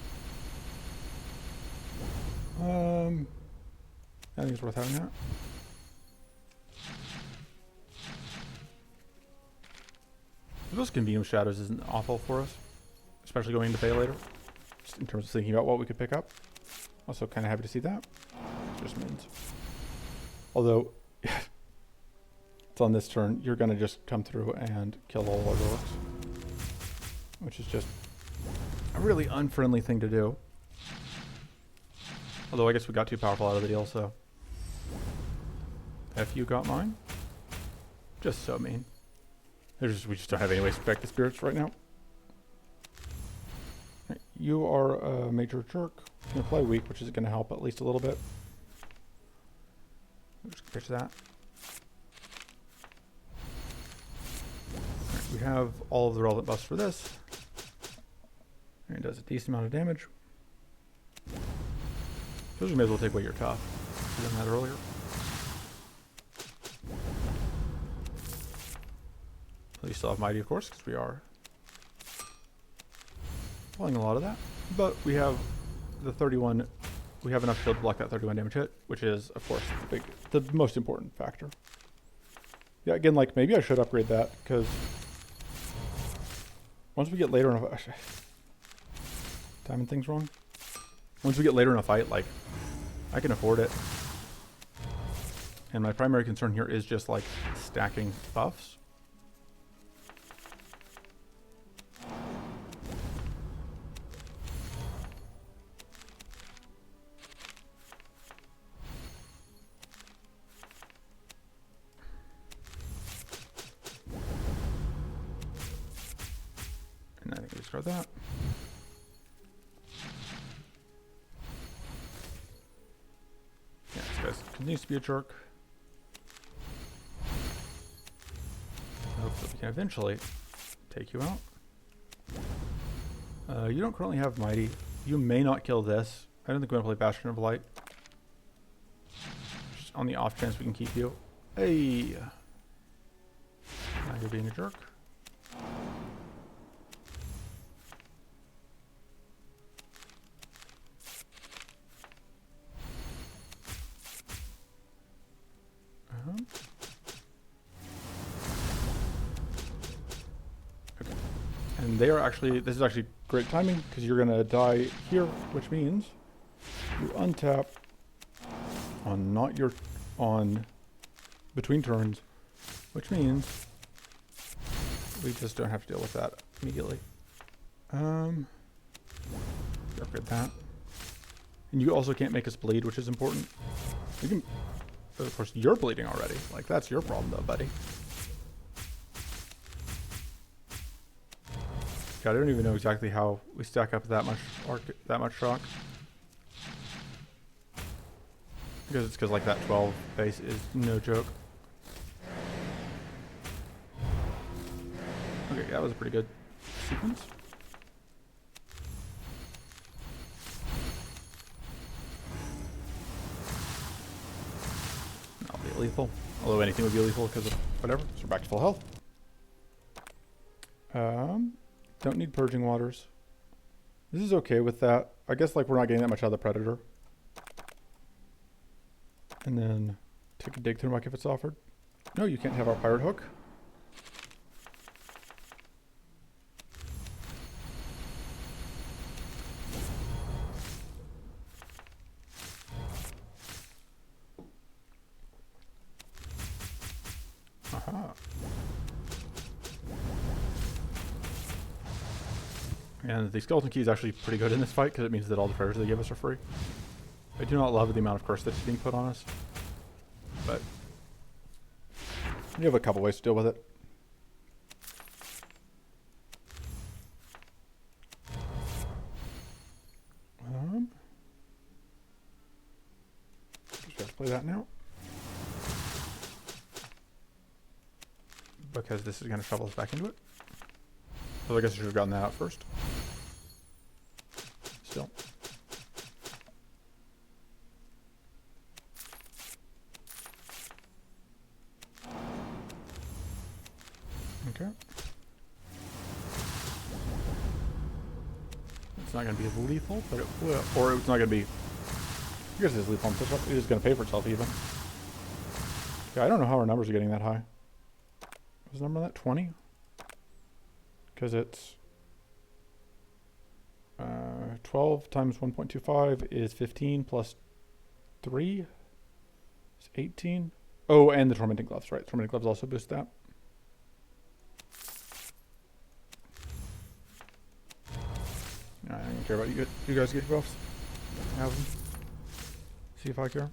I think it's worth having that. Those convenience shadows isn't awful for us, especially going into Bay later, just in terms of thinking about what we could pick up. Also kind of happy to see that. It just means. Although, it's on this turn, you're going to just come through and kill all our relics, which is just a really unfriendly thing to do. Although I guess we got too powerful out of the deal, so. F you got mine? Just so mean. We just don't have any way to spec the spirits right now. Right, you are a major jerk. You're going to play weak, which is going to help at least a little bit. Just pitch that. Right, we have all of the relevant buffs for this. And it does a decent amount of damage. Suppose we may as well take away your tough. We've done that earlier. You still have mighty, of course, because we are pulling a lot of that. But we have the 31. We have enough shield to block that 31 damage hit, which is, of course, the most important factor. Yeah, again, like maybe I should upgrade that because once we get later in a timing things wrong. Once we get later in a fight, like I can afford it. And my primary concern here is just like stacking buffs. And I think we discard that. Yeah, this guy continues to be a jerk. Hopefully we can eventually take you out. You don't currently have mighty. You may not kill this. I don't think we want to play Bastion of Light. Just on the off chance we can keep you. Hey! Now you're being a jerk. Okay. And they are actually, this is actually great timing because you're gonna die here, which means you untap on not your, on between turns, which means we just don't have to deal with that immediately. Upgrade that. And you also can't make us bleed, which is important. You can, of course, you're bleeding already. Like, that's your problem, though, buddy. God, I don't even know exactly how we stack up that much shock. Because it's like that 12 base is no joke. Okay, that was a pretty good sequence. Lethal, although anything would be lethal because of whatever. So we're back to full health. Don't need purging waters. This is okay with that. I guess like we're not getting that much out of the predator. And then take a dig through muck if it's offered. No, you can't have our pirate hook. Aha. And the skeleton key is actually pretty good in this fight because it means that all the prayers they give us are free. I do not love the amount of curse that's being put on us, but you have a couple ways to deal with it. Just have to play that now. Because this is going to shovel us back into it. So I guess I should have gotten that out first. Still. Okay. It's not going to be as lethal, but it will. Or it's not going to be I guess it is lethal on push-up. It is going to pay for itself even. Yeah, I don't know how our numbers are getting that high. Was the number that 20? Because it's 12 times 1.25 is 15 plus 3 is 18. Oh, and the tormenting gloves, right? Tormenting gloves also boost that. I don't care about you. You guys get buffs. Have them. See if I care.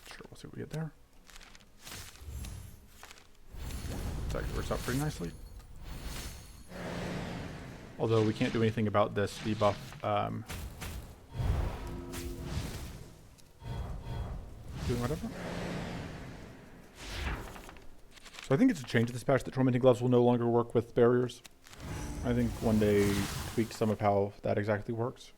Sure, we'll see what we get there. It actually works out pretty nicely. Although we can't do anything about this debuff. Doing whatever. So I think it's a change to this patch that tormenting gloves will no longer work with barriers. I think one day tweaked some of how that exactly works.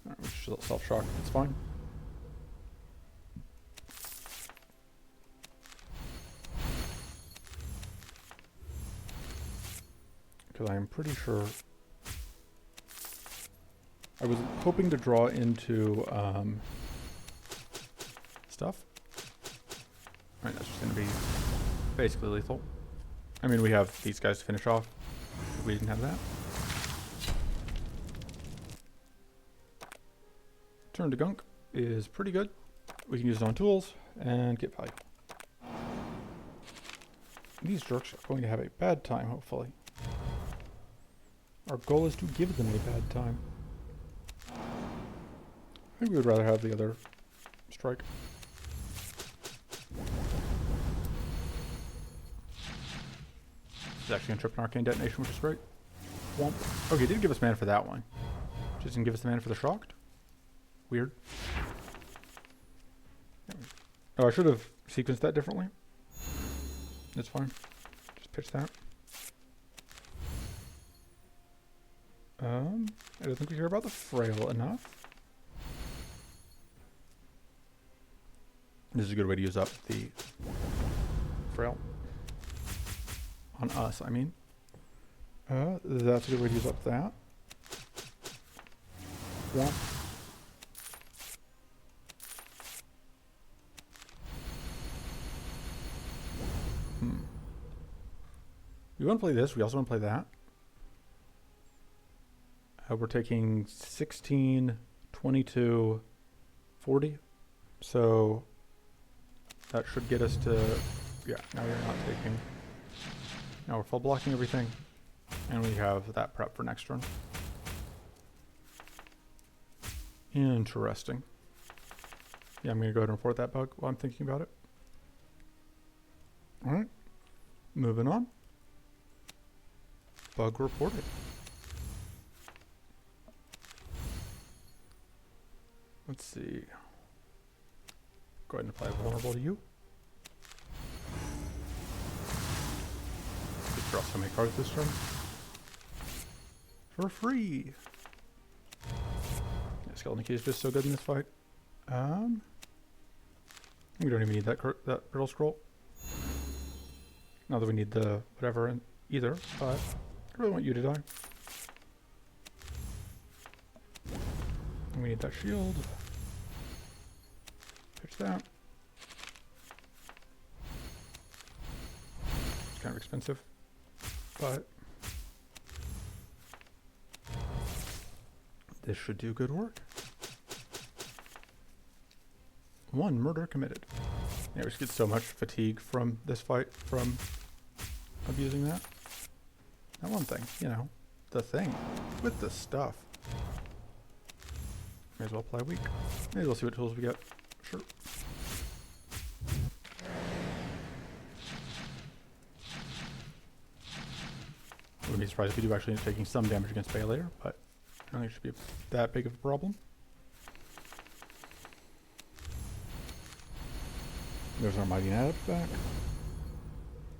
Alright, which is self-shock, it's fine. Because I am pretty sure I was hoping to draw into stuff. Alright, that's just going to be basically lethal. I mean, we have these guys to finish off. We didn't have that. Turn to gunk is pretty good. We can use it on tools and get value. These jerks are going to have a bad time, hopefully. Our goal is to give them a bad time. I think we would rather have the other strike. It's actually going to trip an arcane detonation, which is great. Womp. Okay, it did give us mana for that one. Just didn't give us the mana for the shocked. Weird. Oh, I should have sequenced that differently. It's fine. Just pitch that. I don't think we care about the frail enough. This is a good way to use up the frail. On us, I mean. That's a good way to use up that. Womp. We want to play this. We also want to play that. We're taking 16, 22, 40. So that should get us to, yeah, now we're not taking, now we're full blocking everything. And we have that prep for next turn. Interesting. Yeah, I'm going to go ahead and report that bug while I'm thinking about it. All right, moving on. Bug reported. Let's see. Go ahead and apply vulnerable to you. Just draw so many cards this turn. For free. Yeah, Skeleton Key is just so good in this fight. We don't even need that brittle scroll. Not that we need the whatever in either, but I really want you to die. And we need that shield. Pitch that. It's kind of expensive, but this should do good work. One murder committed. Yeah, we just get so much fatigue from this fight, from abusing that. That one thing, you know, the thing with the stuff. May as well play weak. May as well see what tools we get. Sure. Wouldn't be surprised if we do actually end up taking some damage against Bay later, but I don't think it should be that big of a problem. There's our Mighty Adept back.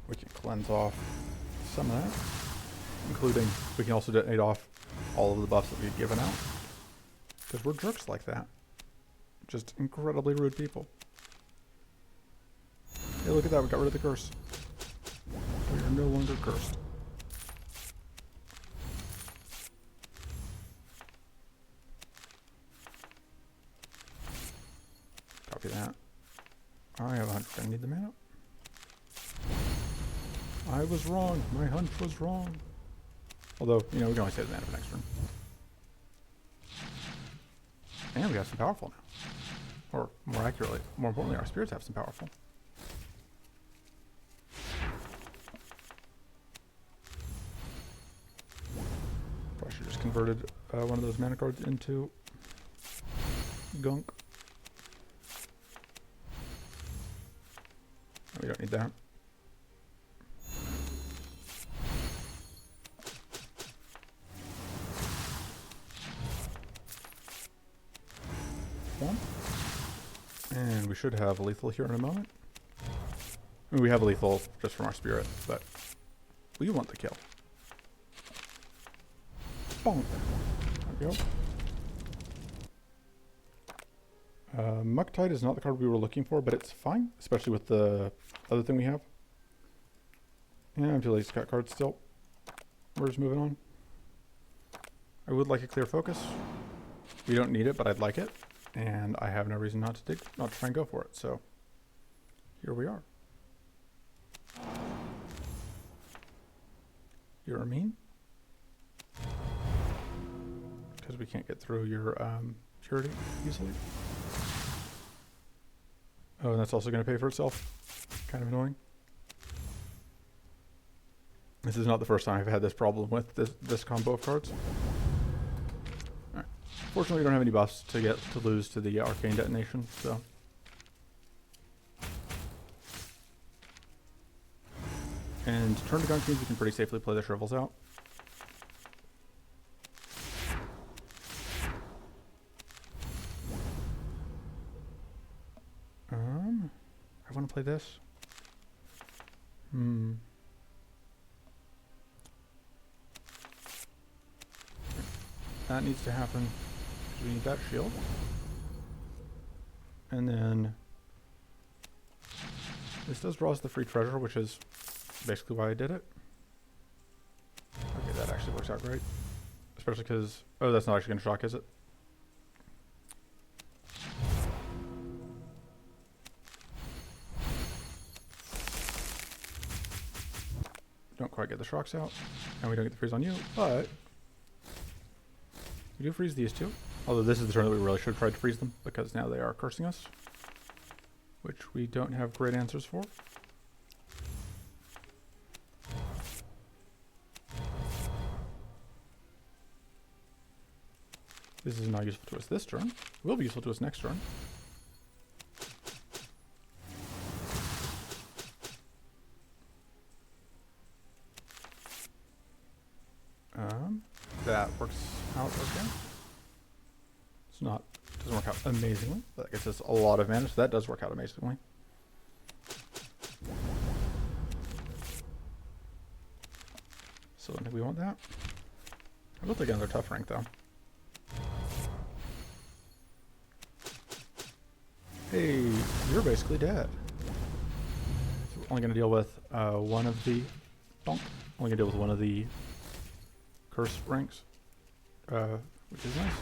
We can cleanse off some of that. including we can also detonate off all of the buffs that we've given out. Because we're jerks like that. Just incredibly rude people. Hey, look at that, we got rid of the curse. We are no longer cursed. Copy that. I have a hunch I need the mana. I was wrong. My hunch was wrong. Although, you know, we can only save the mana for next turn. And we have some powerful now. Or, more accurately, more importantly, our spirits have some powerful. Probably should have just converted one of those mana cards into gunk. We don't need that. One. And we should have a lethal here in a moment. I mean, we have a lethal just from our spirit, but we want the kill. Bonk. There we go. Mucktide is not the card we were looking for, but it's fine, especially with the other thing we have. Yeah, I'm too lazy to cut cards still. We're just moving on. I would like a clear focus. We don't need it, but I'd like it. And I have no reason not to try and go for it, so here we are. You're mean? Because we can't get through your purity easily. Oh, and that's also going to pay for itself. Kind of annoying. This is not the first time I've had this problem with this combo of cards. Alright. Fortunately, we don't have any buffs to lose to the arcane detonation, so. And turn to gunk means we can pretty safely play the shrivels out. I want to play this. That needs to happen because we need that shield. And then this does draw us the free treasure, which is basically why I did it. Okay, that actually works out great. Especially because, oh, that's not actually going to shock, is it? Don't quite get the shocks out, and we don't get the freeze on you, but we do freeze these two. Although this is the turn that we really should have tried to freeze them, because now they are cursing us, which we don't have great answers for. This is not useful to us this turn. It will be useful to us next turn. That works out okay. It's not, doesn't work out amazingly, but that gets us a lot of mana, so that does work out amazingly. So I don't think we want that. I will take another tough rank though. Hey, you're basically dead. So we're only going to deal with one of the... Bonk. Only going to deal with one of the curse ranks, which is nice.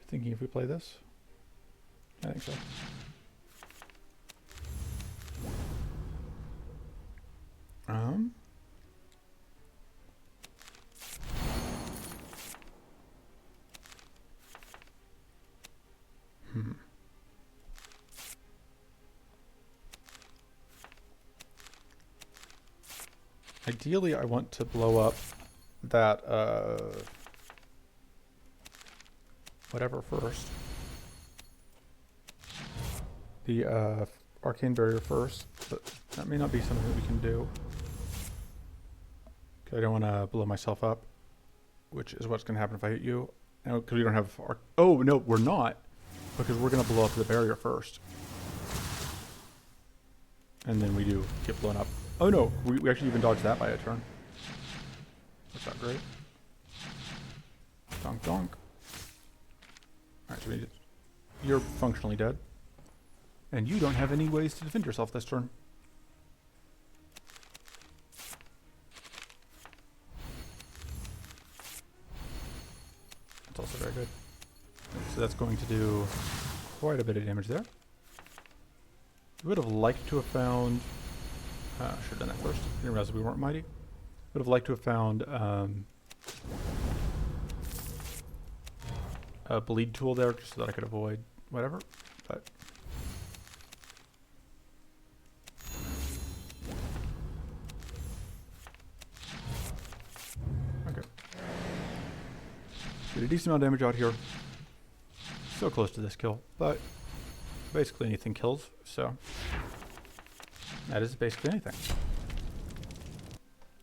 Thinking if we play this? I think so. Ideally, I want to blow up that, whatever first. The, arcane barrier first, but that may not be something that we can do. Because I don't want to blow myself up, which is what's going to happen if I hit you. No, because we don't have oh, no, we're not. Because we're going to blow up the barrier first. And then we do get blown up Oh no, we actually even dodged that by a turn. That's not great. Donk donk. Alright, so you're functionally dead. And you don't have any ways to defend yourself this turn. That's also very good. So that's going to do quite a bit of damage there. We would have liked to have found... should have done that first. Didn't realize we weren't mighty. Would have liked to have found a bleed tool there just so that I could avoid whatever. But okay. Did a decent amount of damage out here. So close to this kill, but basically anything kills, so that is basically anything.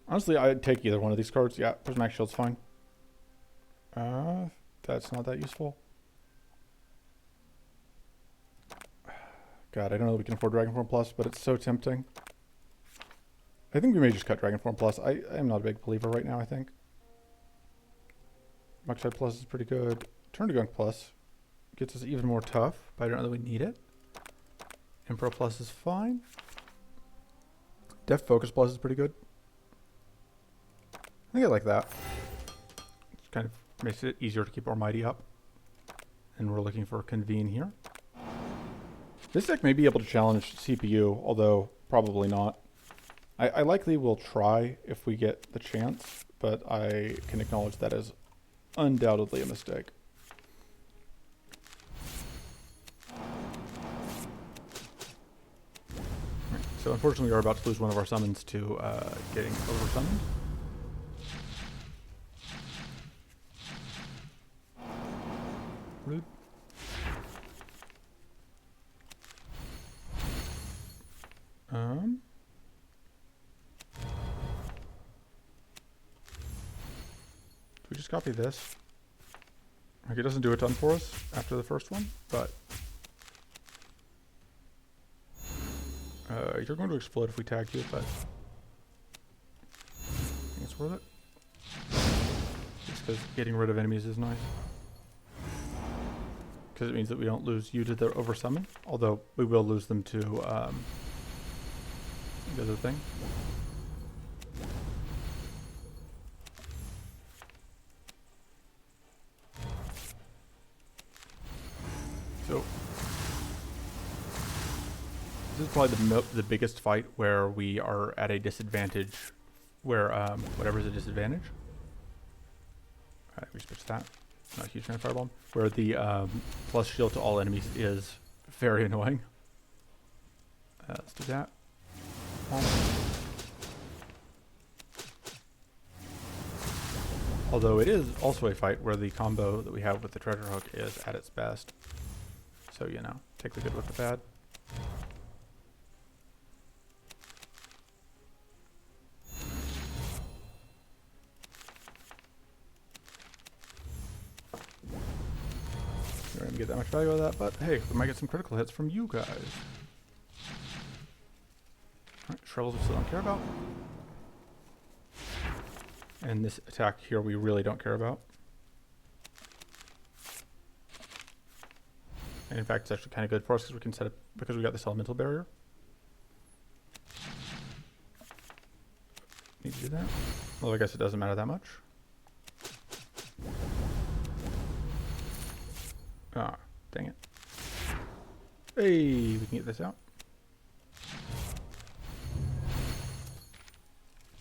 Honestly, I'd take either one of these cards. Yeah, Prismatic Shield's fine. That's not that useful. God, I don't know that we can afford Dragonform Plus, but it's so tempting. I think we may just cut Dragonform Plus. I am not a big believer right now, I think. Muxide Plus is pretty good. Turn to Gunk Plus gets us even more tough, but I don't know that we need it. Emperor Plus is fine. Def Focus Plus is pretty good. I think I like that. It kind of makes it easier to keep our mighty up. And we're looking for Convene here. This deck may be able to challenge CPU, although probably not. I likely will try if we get the chance, but I can acknowledge that is undoubtedly a mistake. Right, so unfortunately we are about to lose one of our summons to getting over-summoned. Rude. We just copy this. Like, it doesn't do a ton for us after the first one, but you're going to explode if we tag you, but I think it's worth it. Just because getting rid of enemies is nice. Because it means that we don't lose you to their oversummon, although we will lose them to the other thing. So this is probably the biggest fight where we are at a disadvantage, where whatever is a disadvantage. Alright, we switch that. Not a huge fan of Firebomb. Where the plus shield to all enemies is very annoying. Let's do that. Although it is also a fight where the combo that we have with the treasure hook is at its best. So, you know, take the good with the bad. We're going to get that much value out of that, but hey, we might get some critical hits from you guys. Alright, Shrevels we still don't care about. And this attack here we really don't care about. And in fact, it's actually kind of good for us because we can set up, because we got this elemental barrier. Need to do that. Well, I guess it doesn't matter that much. Ah, dang it. Hey, we can get this out.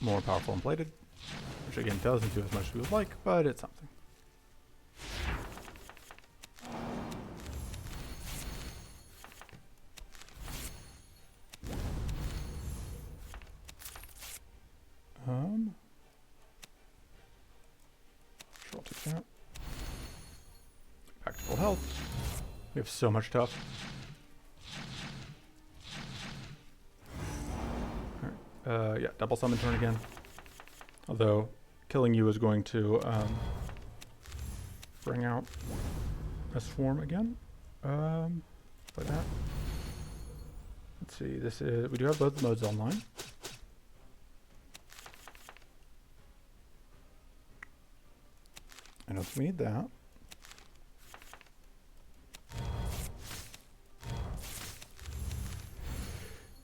More powerful and plated. Which again doesn't do as much as we would like, but it's something. Sure, I'll take that. Back to full health. We have so much stuff. Alright, yeah, double summon turn again. Although killing you is going to bring out a swarm again. Like that. Let's see. This is, we do have both modes online. don't think we need that.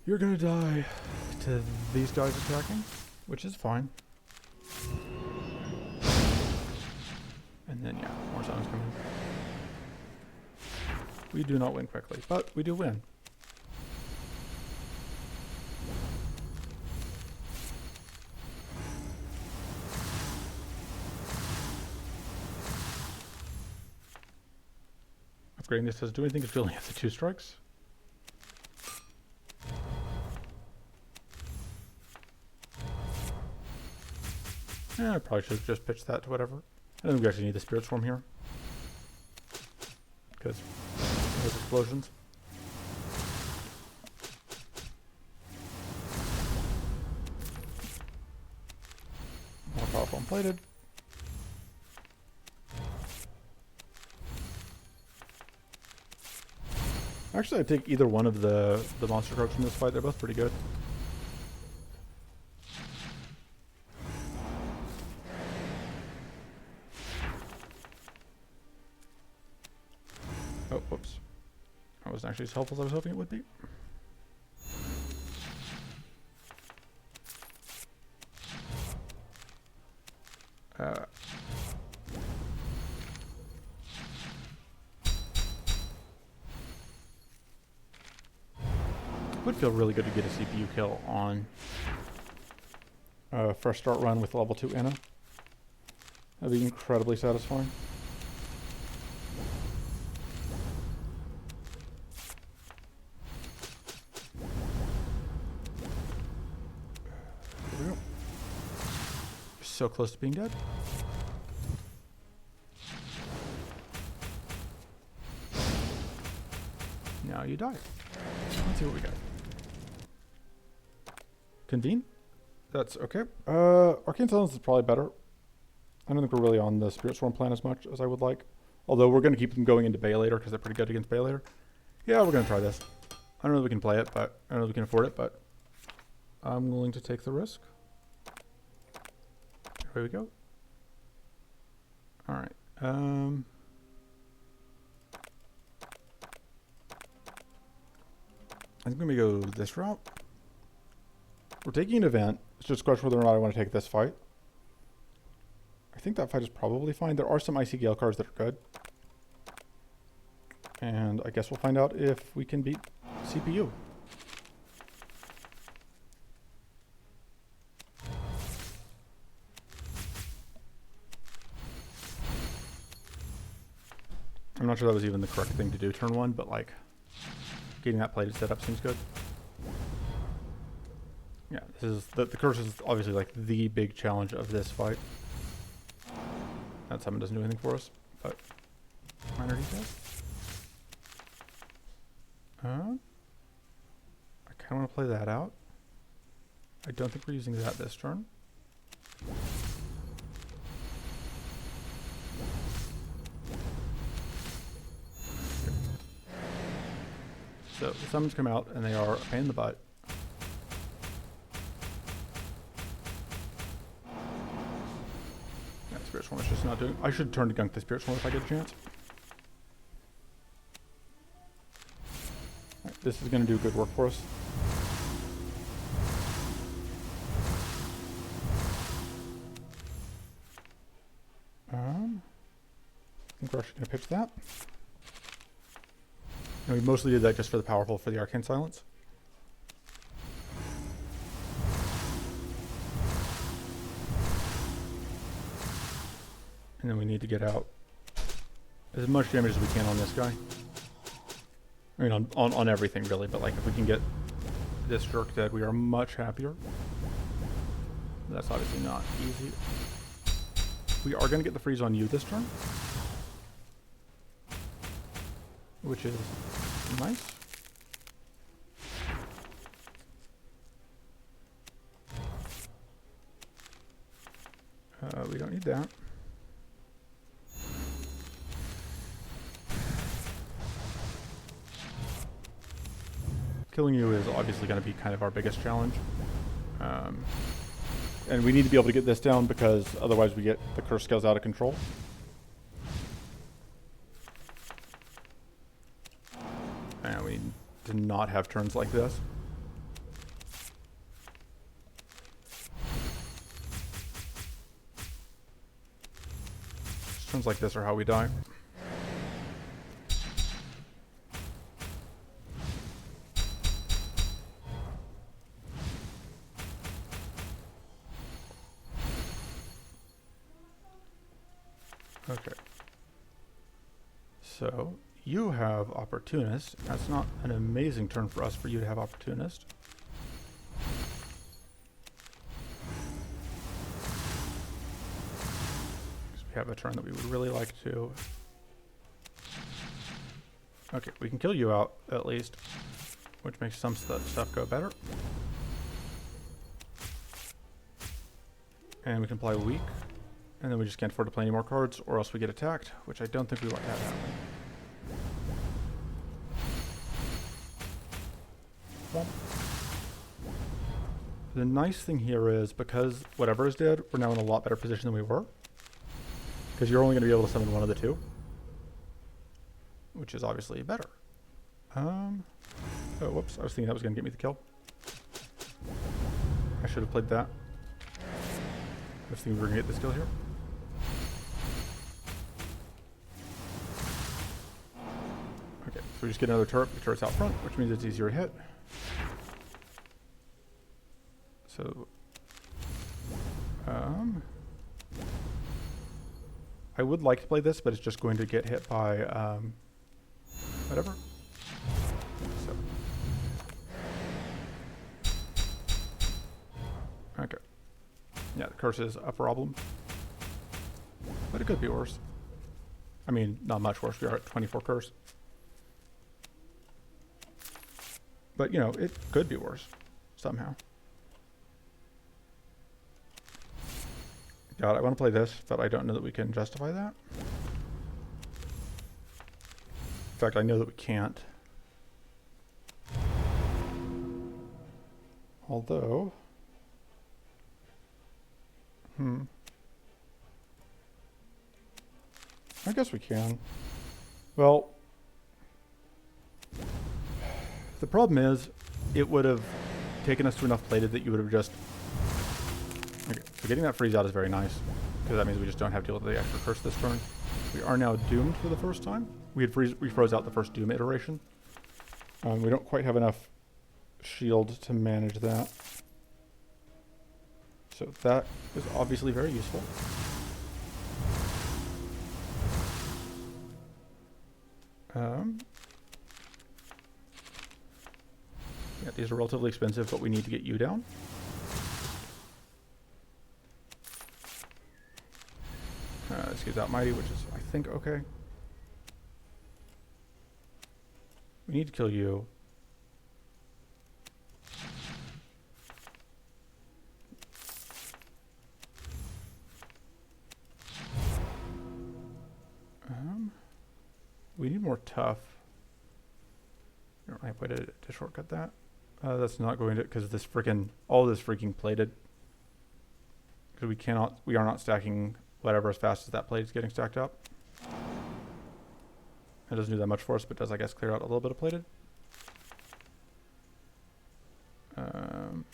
You're gonna die to these guys attacking, which is fine. And then, yeah, more zones come in. We do not win quickly, but we do win. Upgrading this doesn't do anything, it's filling up the 2 strikes. Yeah, I probably should have just pitched that to whatever. I think we actually need the Spirit Swarm here. Because those explosions. More powerful and plated. Actually, I'd take either one of the monster croaks in this fight. They're both pretty good. Oh, whoops. That wasn't actually as helpful as I was hoping it would be. Would feel really good to get a CPU kill on a fresh start run with level 2 Inna. That'd be incredibly satisfying. There we go. So close to being dead. Now you die. Let's see what we got. Convene? That's okay. Arcane Silence is probably better. I don't think we're really on the Spirit Swarm plan as much as I would like. Although we're going to keep them going into Bay later because they're pretty good against Bay later. Yeah, we're going to try this. I don't know if we can play it, but I don't know if we can afford it, but I'm willing to take the risk. Here we go. Alright. I think I'm going to go this route. We're taking an event. It's just a question whether or not I want to take this fight. I think that fight is probably fine. There are some Icy Gale cards that are good. And I guess we'll find out if we can beat CPU. I'm not sure that was even the correct thing to do turn 1, but like getting that plated set up seems good. Yeah, this is the curse is obviously like the big challenge of this fight. That summon doesn't do anything for us, but minor details. I kind of want to play that out. I don't think we're using that this turn. So the summons come out and they are a pain in the butt. Yeah, Spirit Swarm is just not doing. I should turn to gunk the Spirit Swarm if I get a chance. Right, this is going to do good work for us. I think we're actually going to pitch that. And we mostly did that just for the powerful for the Arcane Silence. And then we need to get out as much damage as we can on this guy. I mean, on everything really, but like if we can get this jerk dead, we are much happier. That's obviously not easy. We are going to get the freeze on you this turn, which is nice. We don't need that. Killing you is obviously going to be kind of our biggest challenge. And we need to be able to get this down because otherwise we get the curse scales out of control. And we do not have turns like this. Turns like this are how we die. Okay. So you have Opportunist. That's not an amazing turn for us for you to have Opportunist. We have a turn that we would really like to. Okay, we can kill you out at least, which makes some stuff go better. And we can play weak, and then we just can't afford to play any more cards, or else we get attacked, which I don't think we want to have happen. Well, the nice thing here is, because whatever is dead, we're now in a lot better position than we were. Because you're only going to be able to summon one of the two, which is obviously better. Oh, whoops. I was thinking that was going to get me the kill. I should have played that. I was thinking we were going to get this kill here. Okay, so we just get another turret. The turret's out front, which means it's easier to hit. So, I would like to play this, but it's just going to get hit by, whatever. So. Okay. Yeah, the curse is a problem. But it could be worse. I mean, not much worse. We are at 24 curse. But, you know, it could be worse. Somehow. God, I want to play this, but I don't know that we can justify that. In fact, I know that we can't. Although... I guess we can. Well... The problem is, it would have taken us to enough plated that you would have just... Okay, so getting that freeze out is very nice, because that means we just don't have to deal with the extra curse this turn. We are now doomed for the first time. We froze out the first doom iteration. We don't quite have enough shield to manage that. So that is obviously very useful. Yeah, these are relatively expensive, but we need to get you down. This gives out Mighty, which is, I think, okay. We need to kill you. We need more tough. I don't have a way to shortcut that. That's not going to, because this freaking, all this freaking plated. Because we are not stacking whatever as fast as that plate is getting stacked up. It doesn't do that much for us, but does, I guess, clear out a little bit of plated. And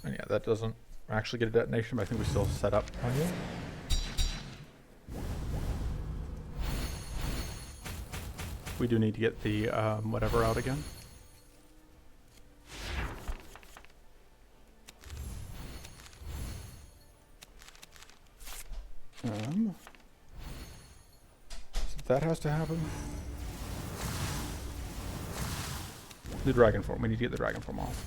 yeah, that doesn't actually get a detonation, but I think we still set up on you. We do need to get the whatever out again. So that has to happen. The dragon form. We need to get the dragon form off.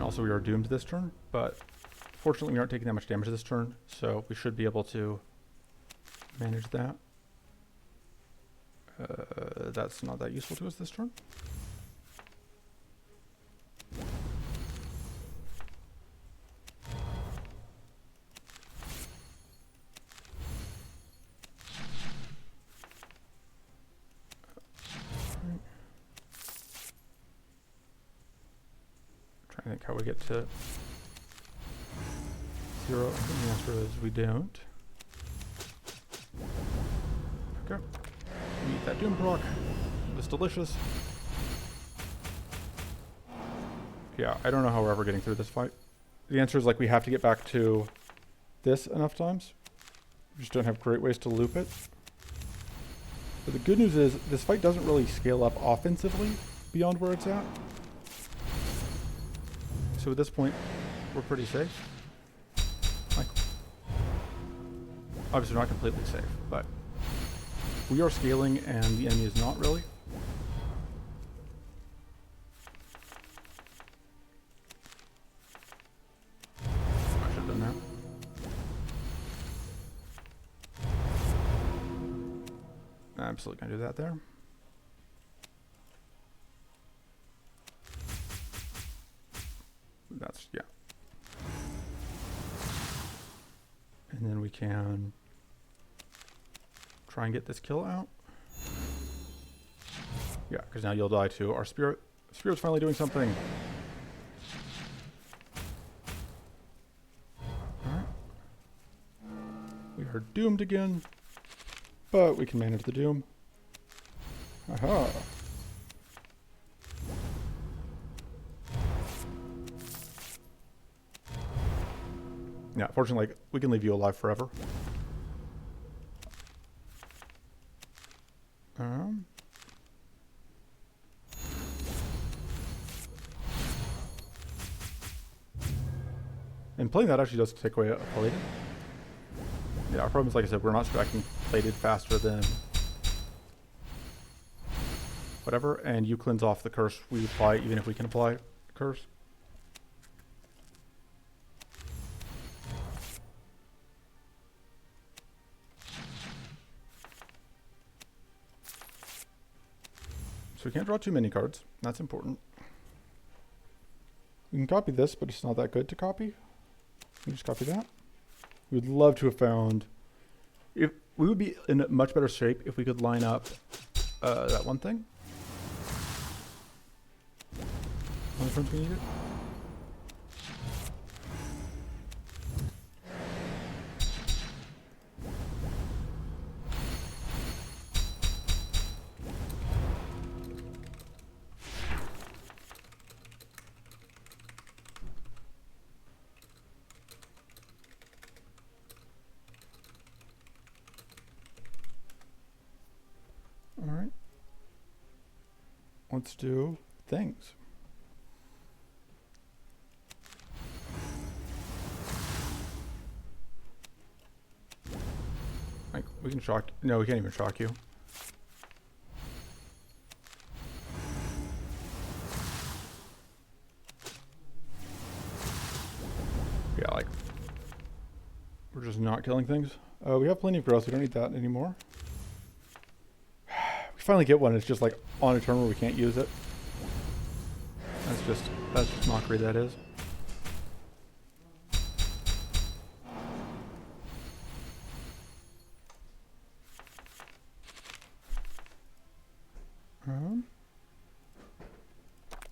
Also, we are doomed this turn, but fortunately we aren't taking that much damage this turn, so we should be able to manage that. That's not that useful to us this turn. I think how we get to 0. I think the answer is we don't. Okay. Eat that Doom proc. It's delicious. Yeah, I don't know how we're ever getting through this fight. The answer is like we have to get back to this enough times. We just don't have great ways to loop it. But the good news is this fight doesn't really scale up offensively beyond where it's at. So at this point, we're pretty safe. Like, obviously not completely safe, but we are scaling and the enemy is not really. I should have done that. Absolutely gonna do that there. That's, yeah. And then we can try and get this kill out. Yeah, because now you'll die too. Our spirit. Spirit's finally doing something. Alright. We are doomed again. But we can manage the doom. Aha. Yeah, fortunately, like, we can leave you alive forever. And playing that actually does take away a plated. Yeah, our problem is, like I said, we're not stacking plated faster than whatever, and you cleanse off the curse we apply, even if we can apply curse. So we can't draw too many cards. That's important. We can copy this, but it's not that good to copy. We just copy that. We would love to have found... If we would be in much better shape if we could line up that one thing. On the front we need it. All right. Let's do things. Like, we can shock. No, we can't even shock you. Yeah, like, we're just not killing things. We have plenty of growth. We don't need that anymore. We finally get one. It's just like on a turn where we can't use it. That's just mockery, that is.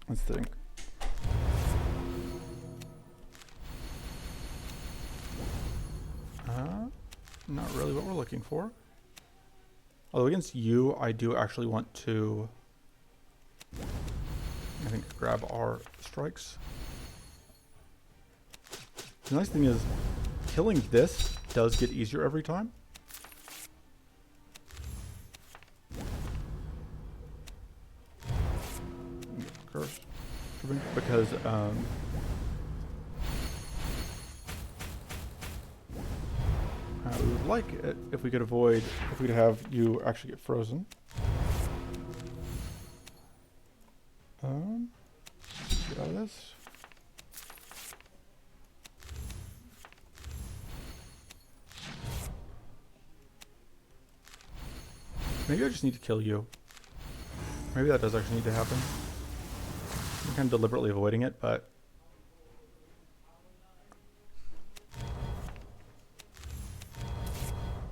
Let's think. Not really what we're looking for. Although against you, I do actually want to, I think, grab our strikes. The nice thing is, killing this does get easier every time. Curse. Because, we would like it if we could avoid, if we could have you actually get frozen. Get out of this. Maybe I just need to kill you. Maybe that does actually need to happen. I'm kind of deliberately avoiding it, but...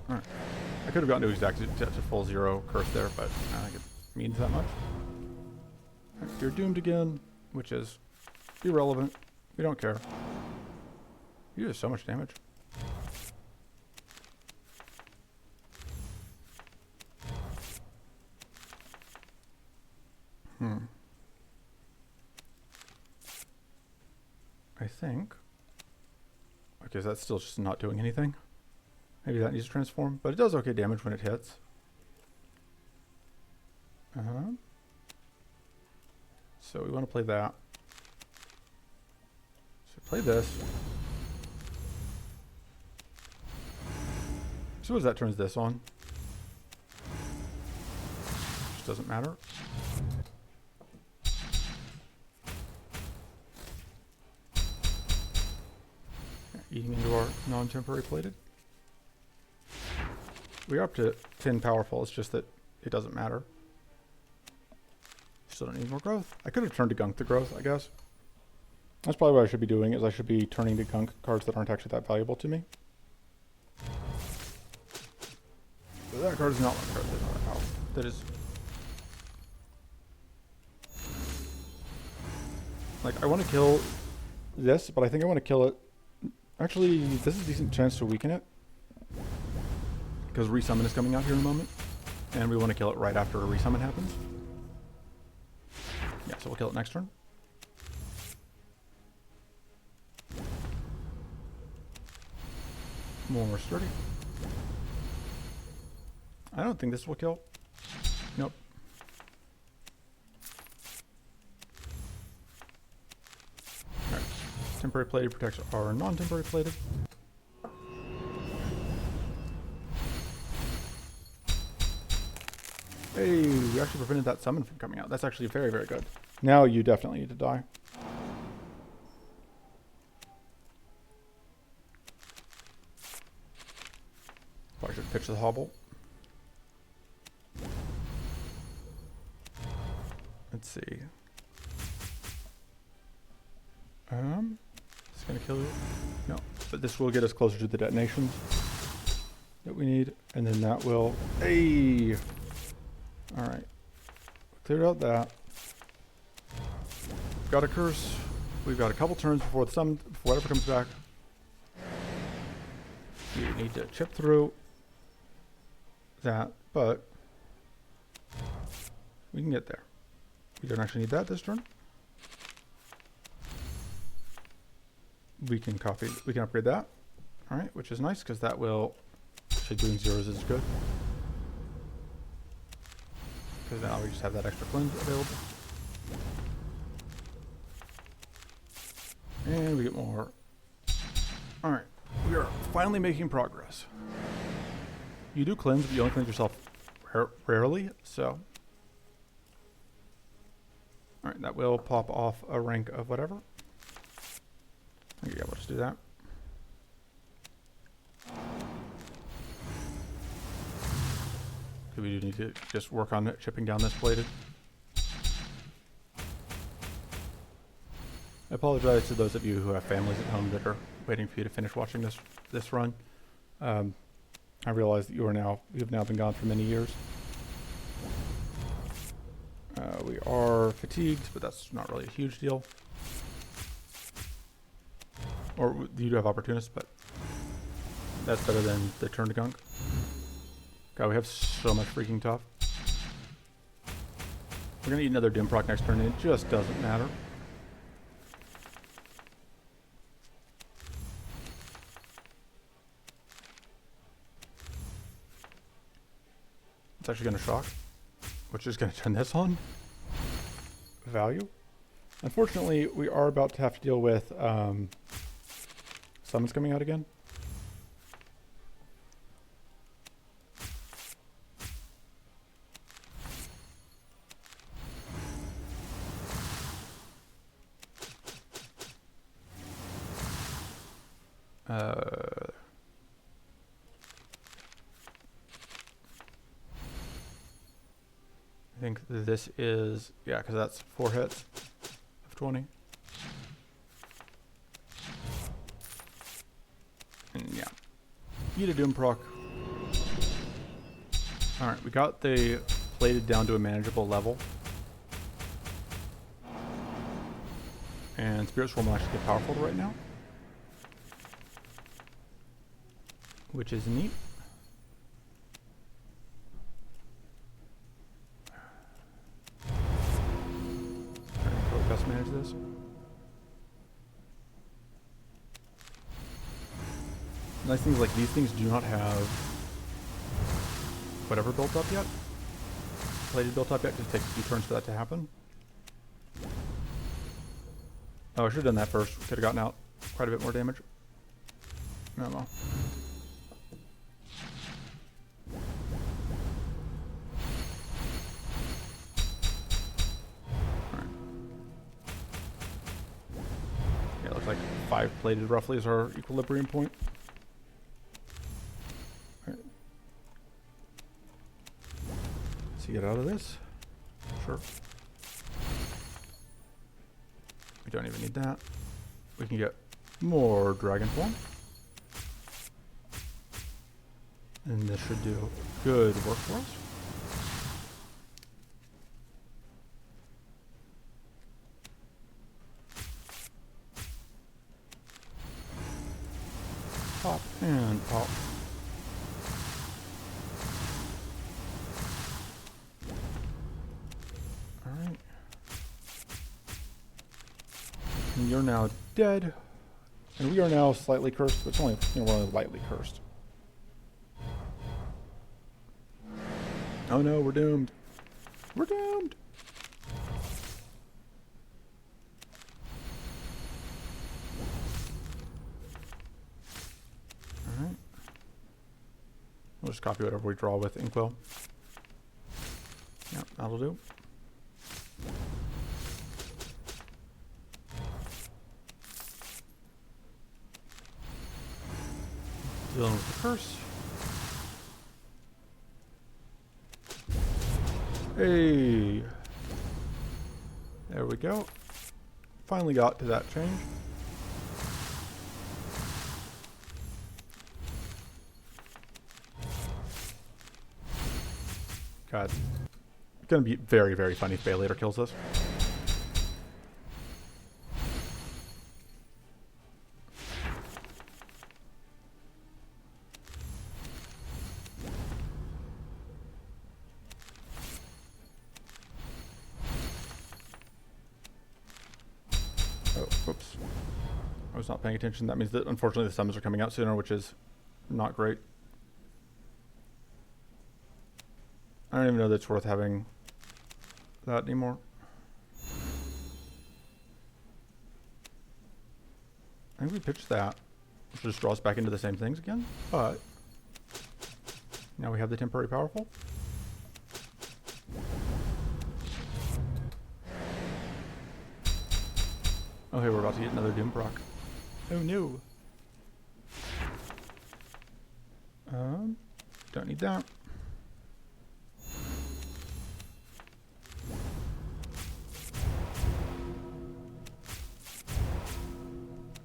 Alright. I could have gotten to exact to full 0 curse there, but I don't think it means that much. Right, you're doomed again, which is Irrelevant. We don't care. You do so much damage. I think. Okay, so that's still just not doing anything. Maybe that needs to transform, but it does okay damage when it hits. So we want to play that. So play this. So as that turns this on. Just doesn't matter. Eating into our non-temporary plated. We're up to 10 powerful, it's just that it doesn't matter. Still don't need more growth. I could have turned to gunk the growth, I guess. That's probably what I should be doing, is I should be turning to gunk cards that aren't actually that valuable to me. But that card is not one card that's not that powerful. That is... Like, I want to kill this, but I think I want to kill it... Actually, this is a decent chance to weaken it. Because resummon is coming out here in a moment. And we want to kill it right after a resummon happens. Yeah, so we'll kill it next turn. More sturdy. I don't think this will kill. Nope. Alright. Temporary plated protects our non-temporary plated. Hey, we actually prevented that summon from coming out. That's actually very, very good. Now you definitely need to die. Probably should pitch the hobble. Let's see. It's gonna kill you. No, but this will get us closer to the detonations that we need, and then that will. Hey. All right. Cleared out that. Got a curse. We've got a couple turns before the summon, before whatever comes back. You need to chip through that, but we can get there. We don't actually need that this turn. We can copy, we can upgrade that. All right, which is nice because that will, actually doing zeros is good. Because now we just have that extra cleanse available. And we get more. All right, we are finally making progress. You do cleanse, but you only cleanse yourself rarely, so. All right, that will pop off a rank of whatever. Yeah, we'll just do that. We do need to just work on it, chipping down this plated. I apologize to those of you who have families at home that are waiting for you to finish watching this run. I realize that you have now been gone for many years. We are fatigued, but that's not really a huge deal. Or you do have opportunists, but that's better than the turn to gunk. God, we have so much freaking tough. We're gonna eat another dim proc next turn, and it just doesn't matter. It's actually gonna shock, which is gonna turn this on. Value. Unfortunately, we are about to have to deal with summons coming out again. I think this is, yeah, because that's 4 hits of 20. And yeah, eat a Doom proc. Alright, we got the plated down to a manageable level. And Spirit Swarm will actually get powerful right now, which is neat. Trying to best manage this. Nice things like these things do not have whatever built up yet. Plated built up yet, because it takes a few turns for that to happen. Oh, I should have done that first. Could have gotten out quite a bit more damage. No, no. Alright. Yeah, it looks like 5 plated roughly is our equilibrium point. Alright. Let's get out of this. Sure. We don't even need that. We can get more dragon form. And this should do good work for us. Pop and pop. Alright. And you're now dead. And we are now slightly cursed, but it's only, we're only lightly cursed. Oh no, we're doomed. We're doomed! Alright. We'll just copy whatever we draw with Inkwell. Yep, that'll do. Dealing with the curse. Hey, there we go. Finally got to that change. God, it's gonna be very, very funny if Bay later kills us. Oh, whoops. I was not paying attention. That means that unfortunately the summons are coming out sooner, which is not great. I don't even know that it's worth having that anymore. I think we pitched that, which just draws back into the same things again, but now we have the temporary powerful. Oh, hey, we're about to get another Doom proc. Oh, no. Don't need that.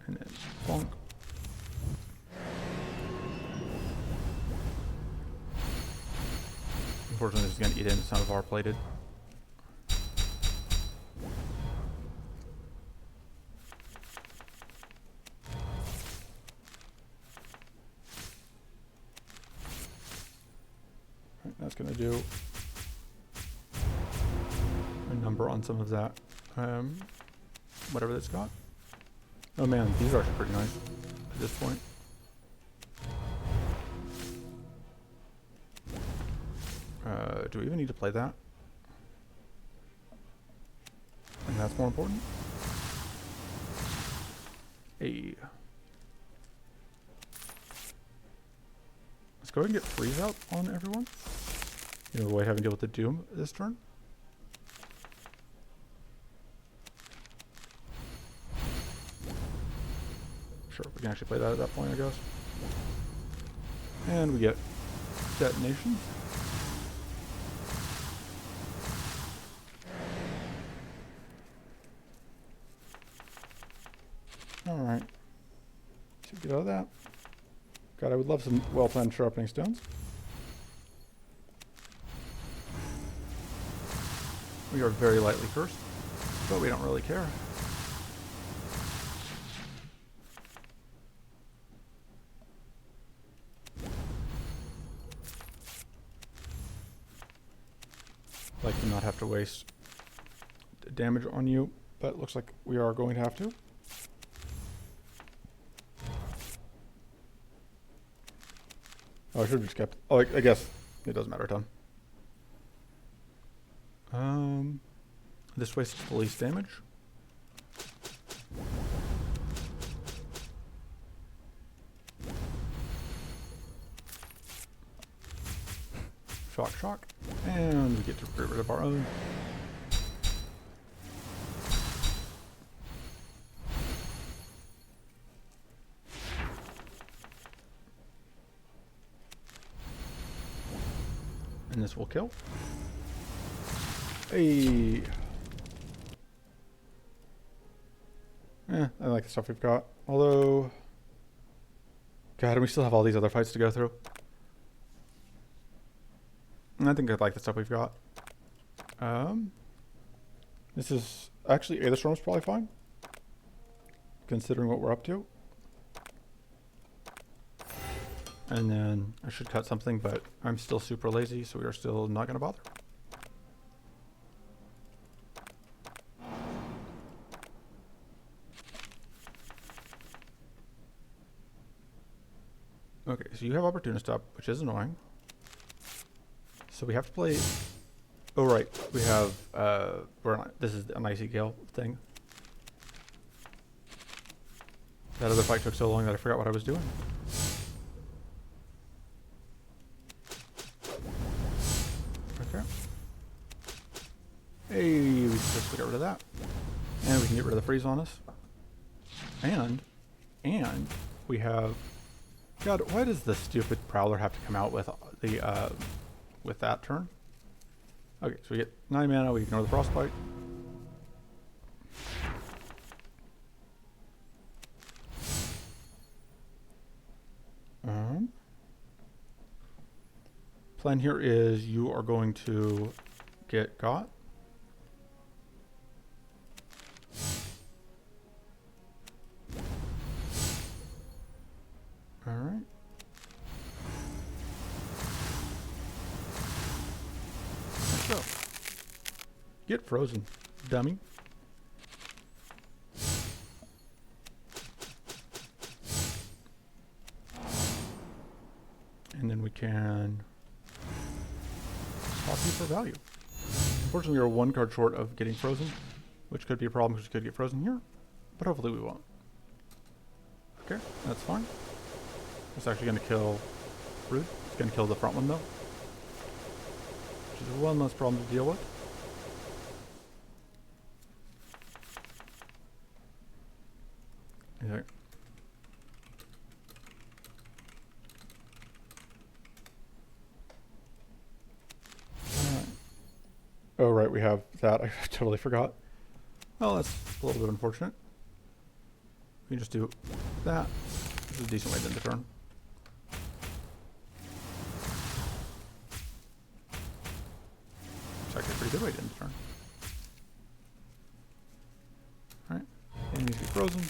And then bonk. Unfortunately, this is going to eat into some of our plated. That's going to do a number on some of that, whatever that's got. Oh man, these are actually pretty nice at this point. Do we even need to play that? And that's more important. Hey. Let's go ahead and get freeze out on everyone. You know, avoid having to deal with the Doom this turn. Sure, we can actually play that at that point, I guess. And we get detonation. Alright. Should get out of that. God, I would love some well-planned sharpening stones. We are very lightly cursed, but we don't really care. not have to waste damage on you, but it looks like we are going to have to. Oh, I should have just kept... Oh, I guess it doesn't matter a ton. This wastes the least damage. Shock, shock. And we get to get rid of our own. And this will kill. Hey. I like the stuff we've got. Although, God, and we still have all these other fights to go through. And I think I like the stuff we've got. This is actually Aether Storm's probably fine, considering what we're up to. And then I should cut something, but I'm still super lazy, so we are still not going to bother. Okay, so you have Opportunist up, which is annoying. So we have to play... Oh, right. We have... this is an Icy Gale thing. That other fight took so long that I forgot what I was doing. Okay. Hey, we just got rid of that. And we can get rid of the freeze on us. And we have... God, why does the stupid Prowler have to come out with the with that turn? Okay, so we get 9 mana, we ignore the Frostbite. Plan here is you are going to get got. Alright. Let's go. Get frozen, dummy. And then we can swap you for value. Unfortunately, we are 1 card short of getting frozen, which could be a problem because we could get frozen here, but hopefully we won't. Okay, that's fine. It's actually going to kill Brood. It's going to kill the front one though, which is one less problem to deal with. Okay. Oh right, we have that. I totally forgot. Well, that's a little bit unfortunate. We can just do that. This is a decent way to end the turn. It's actually a pretty good way to end the turn. Alright. Enemies get frozen.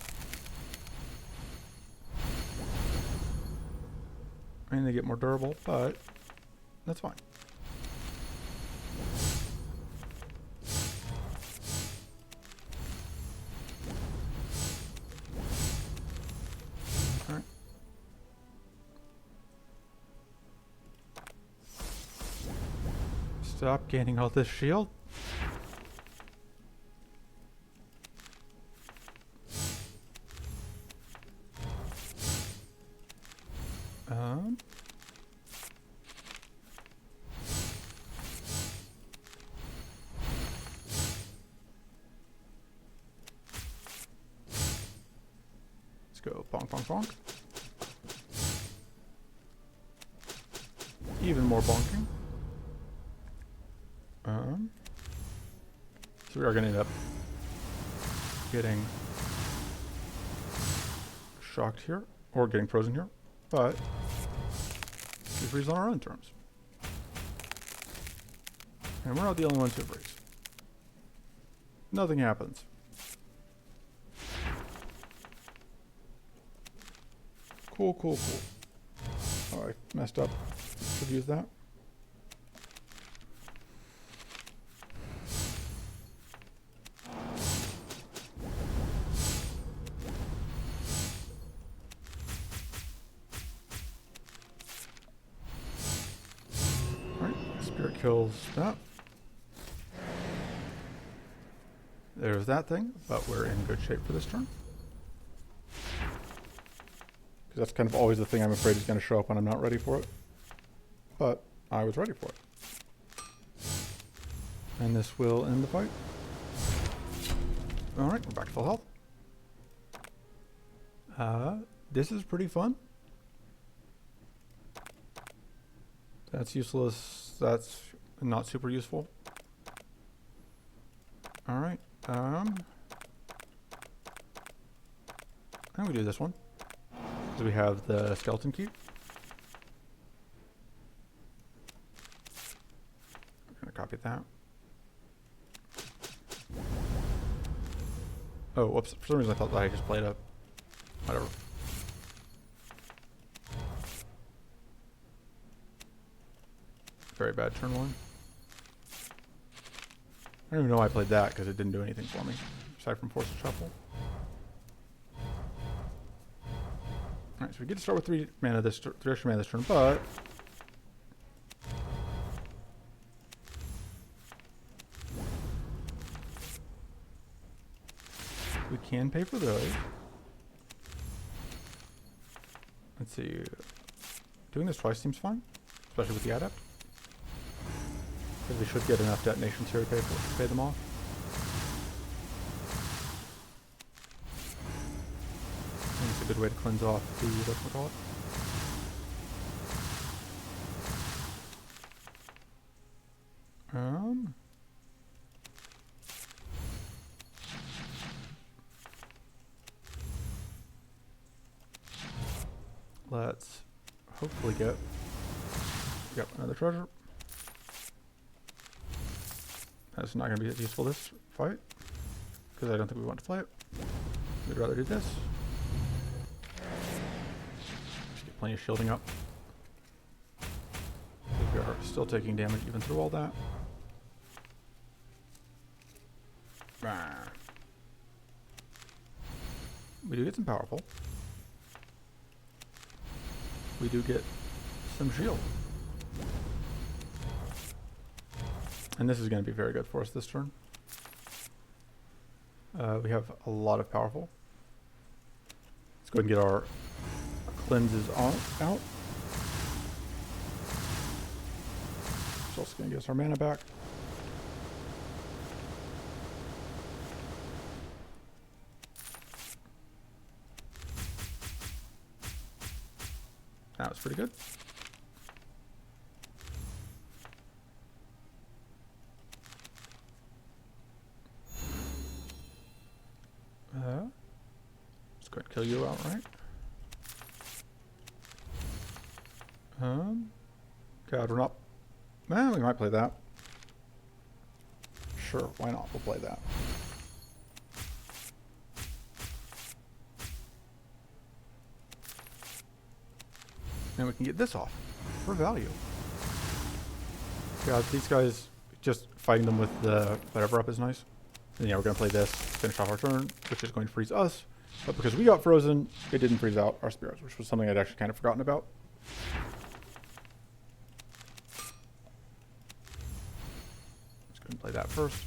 And they get more durable, but that's fine. Alright. Stop gaining all this shield. Let's go bonk, bonk, bonk. Even more bonking. So we are going to end up getting shocked here, or getting frozen here, but we freeze on our own terms. And we're not the only ones who freeze. Nothing happens. Cool, cool, cool. Oh, I messed up. Should use that. kills that. There's that thing, but we're in good shape for this turn. Because that's kind of always the thing I'm afraid is going to show up when I'm not ready for it. But I was ready for it. And this will end the fight. Alright, we're back to full health. This is pretty fun. That's useless. That's not super useful. Alright. I think we do this one. Because we have the skeleton key. I'm going to copy that. Oh, whoops. For some reason I thought that I just played up. Whatever. Very bad turn one. I don't even know why I played that because it didn't do anything for me. Aside from force a shuffle. Alright, so we get to start with 3 extra mana this turn, but we can pay for those. Let's see. Doing this twice seems fine, especially with the adept. Because we should get enough detonations here to pay them off. And it's a good way to cleanse off the whatchamacallit. Let's hopefully get another treasure. That's not going to be as useful this fight, because I don't think we want to play it. We'd rather do this. Just get plenty of shielding up. We are still taking damage even through all that. We do get some powerful. We do get some shield. And this is going to be very good for us this turn. We have a lot of powerful. Let's go ahead and get our cleanses out. It's also going to get us our mana back. That was pretty good. Let's go ahead and kill you outright. God, we're not. We might play that. Sure, why not? We'll play that. And we can get this off for value. God, these guys, just fighting them with the whatever up is nice. And yeah, we're going to play this, finish off our turn, which is going to freeze us. But because we got frozen, it didn't freeze out our spirits, which was something I'd actually kind of forgotten about. Let's go ahead and play that first.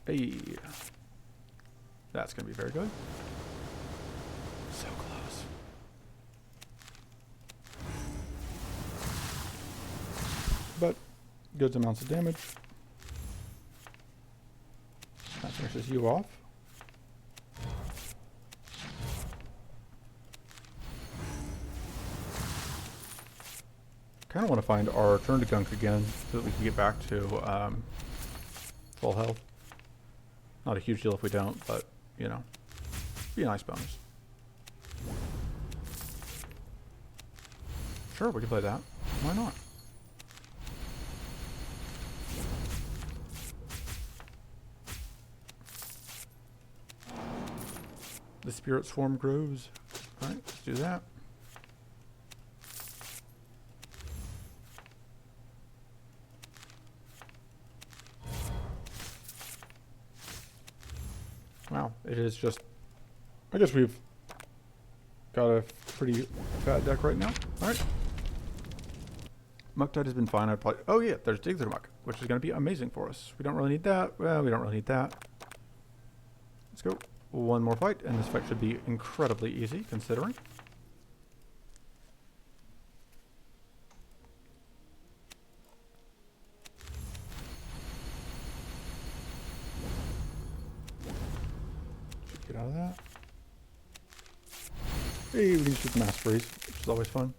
Hey. That's going to be very good. So close. But good amounts of damage. That finishes you off. Kind of want to find our turn to gunk again so that we can get back to full health. Not a huge deal if we don't, but you know, be a nice bonus. Sure, we can play that. Why not? The spirit swarm grows. Alright, let's do that. Wow, it is just... I guess we've got a pretty fat deck right now. Alright, Mucktide has been fine. I'd probably... Oh yeah, there's Dig Through Muck, which is going to be amazing for us. We don't really need that. Well, we don't really need that. Let's go. One more fight, and this fight should be incredibly easy, considering. Should get out of that. Hey, we can shoot the Mass Freeze, which is always fun.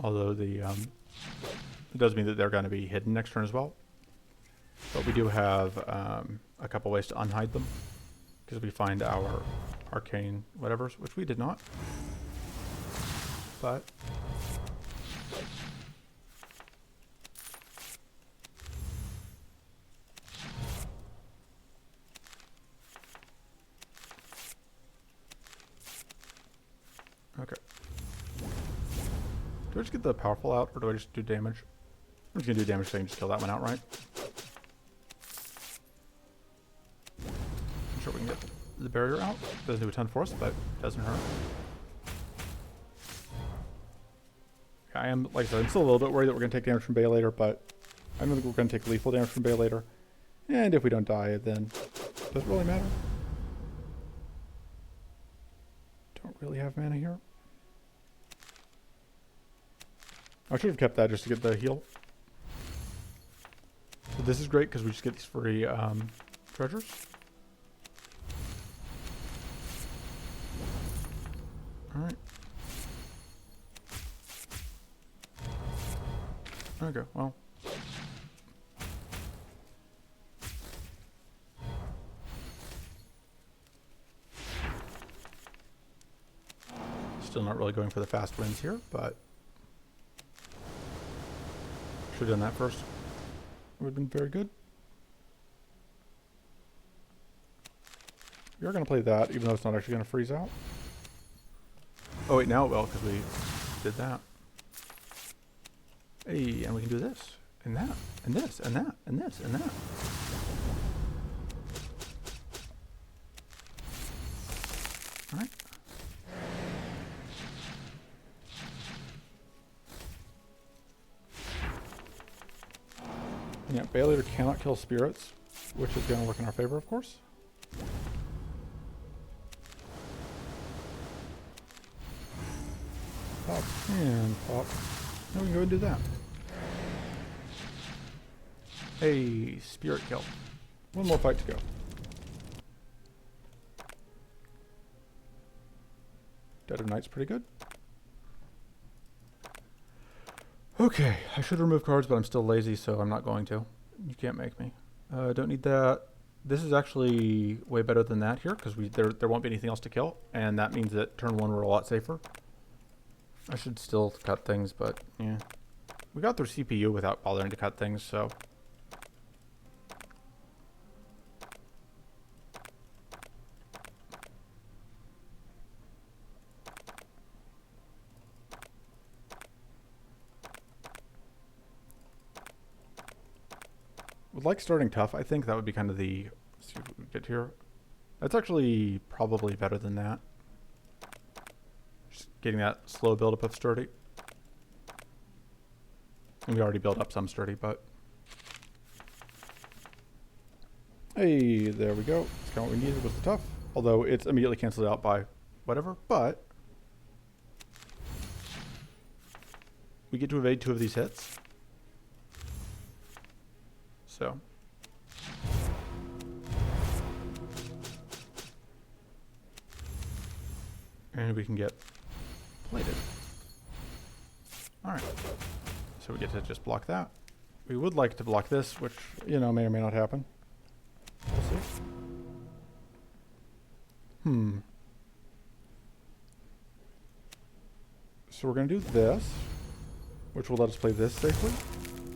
Although it does mean that they're going to be hidden next turn as well. But we do have a couple ways to unhide them, because we find our arcane whatevers, which we did not. But okay. Do I just get the powerful out, or do I just do damage? I'm just going to do damage so I can just kill that one outright. I'm sure we can get the barrier out. Doesn't do a ton for us, but doesn't hurt. Yeah, I am, like I said, I'm still a little bit worried that we're going to take damage from Bay later, but I don't think we're going to take lethal damage from Bay later. And if we don't die, then does it really matter? Don't really have mana here. I should have kept that just to get the heal. So this is great because we just get these free treasures. Alright. Okay, well. Still not really going for the fast wins here, but should have done that first. Would have been very good. We are going to play that, even though it's not actually going to freeze out. Oh wait, now it will, because we did that. Hey, and we can do this, and that, and this, and that, and this, and that. Alright. Yeah, Bay Leader cannot kill spirits, which is going to work in our favor, of course. Pop and pop. Now we can go and do that. Hey, spirit kill. One more fight to go. Dead of Night's pretty good. Okay, I should remove cards, but I'm still lazy, so I'm not going to. You can't make me. Don't need that. This is actually way better than that here, because there won't be anything else to kill, and that means that turn one we're a lot safer. I should still cut things, but yeah. We got through CPU without bothering to cut things, so. Would like starting tough. I think that would be kind of the, let's see what we get here. That's actually probably better than that. Just getting that slow buildup of sturdy. And we already built up some sturdy, but. Hey, there we go. That's kind of what we needed was the tough. Although it's immediately canceled out by whatever, but. We get to evade 2 of these hits. So. And we can get plated. Alright. So we get to just block that. We would like to block this, which, you know, may or may not happen. We'll see. So we're going to do this, which will let us play this safely.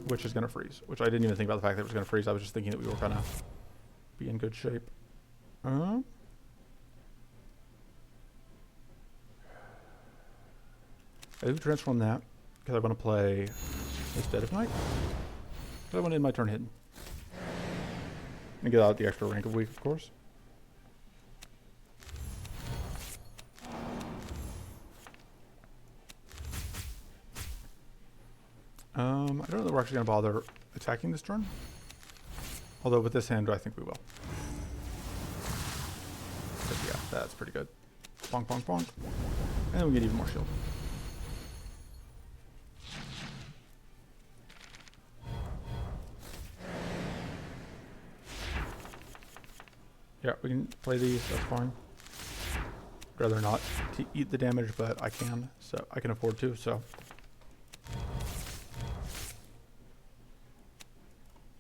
Which is going to freeze. Which I didn't even think about the fact that it was going to freeze. I was just thinking that we were going to be in good shape. I do transform that because I want to play this Dead of Night. Because I want to end my turn hidden. And get out the extra rank of weak, of course. I don't know that we're actually going to bother attacking this turn. Although with this hand, I think we will. But yeah, that's pretty good. Bonk, bonk, bonk. And then we get even more shield. Yeah, we can play these, that's fine. I'd rather not to eat the damage, but I can, so I can afford to, so.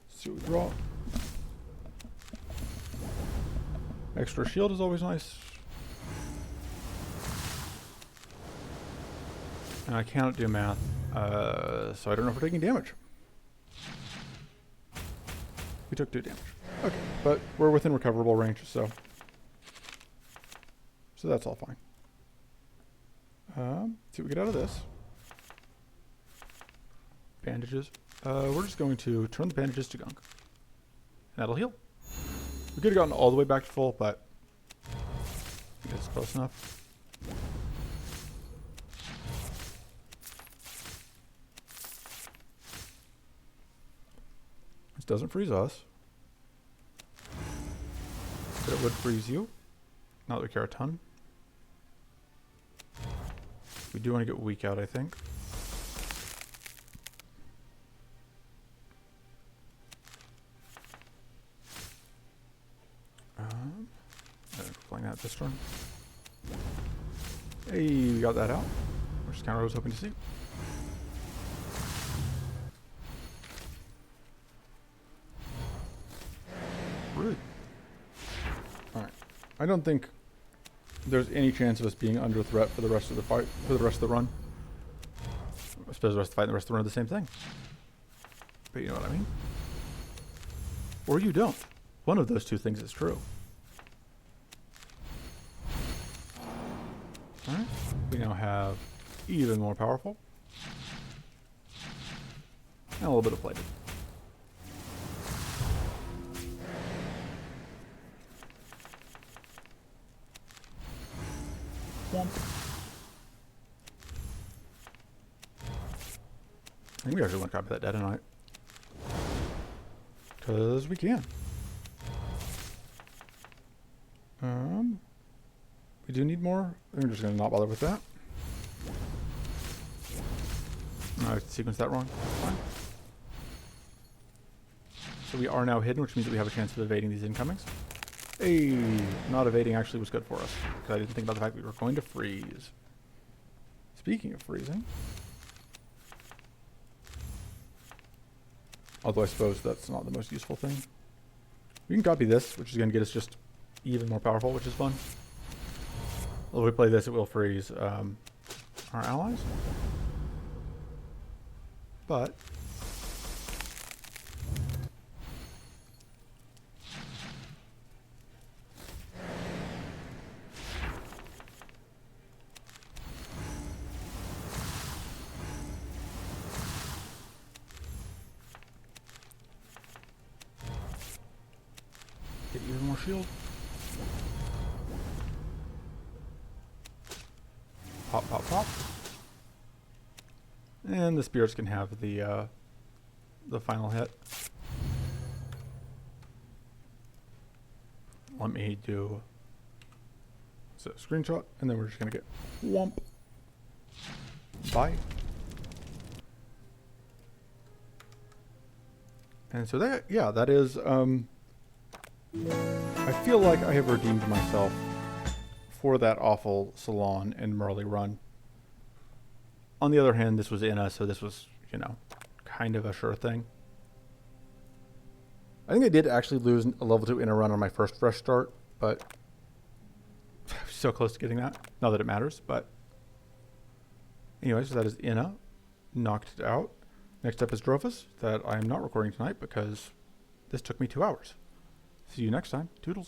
Let's see what we draw. Extra shield is always nice. And I cannot do math, so I don't know if we're taking damage. We took 2 damage. Okay, but we're within recoverable range, so that's all fine. See what we get out of this. Bandages. We're just going to turn the bandages to gunk. And that'll heal. We could have gotten all the way back to full, but I think it's close enough. This doesn't freeze us. But it would freeze you. Not that we care a ton. We do want to get weak out, I think. Playing that this turn. Hey, we got that out. Which is kind of what I was hoping to see. Rude. Alright. I don't think there's any chance of us being under threat for the rest of the fight, for the rest of the run. I suppose the rest of the fight and the rest of the run are the same thing. But you know what I mean? Or you don't. One of those two things is true. Alright, we now have even more powerful. And a little bit of plated. Womp. I think we actually want to copy that detonite. Because we can. We do need more. I'm just going to not bother with that. No, I sequenced that wrong. Fine. So we are now hidden, which means that we have a chance of evading these incomings. Hey, not evading actually was good for us, because I didn't think about the fact that we were going to freeze. Speaking of freezing. Although I suppose that's not the most useful thing. We can copy this, which is going to get us just even more powerful, which is fun. If we play this, it will freeze our allies. But get even more shield. Pop, pop, pop. And the spirits can have the final hit. Let me do a screenshot, and then we're just gonna get whomp. Bye. And so that, yeah, that is, I feel like I have redeemed myself for that awful Silan and Mirley run. On the other hand, this was Inna, so this was, you know, kind of a sure thing. I think I did actually lose a level 2 Inna run on my first fresh start, but I was so close to getting that. Not that it matters, but anyways, so that is Inna. Knocked it out. Next up is Drophus, that I am not recording tonight because this took me 2 hours. See you next time. Toodles.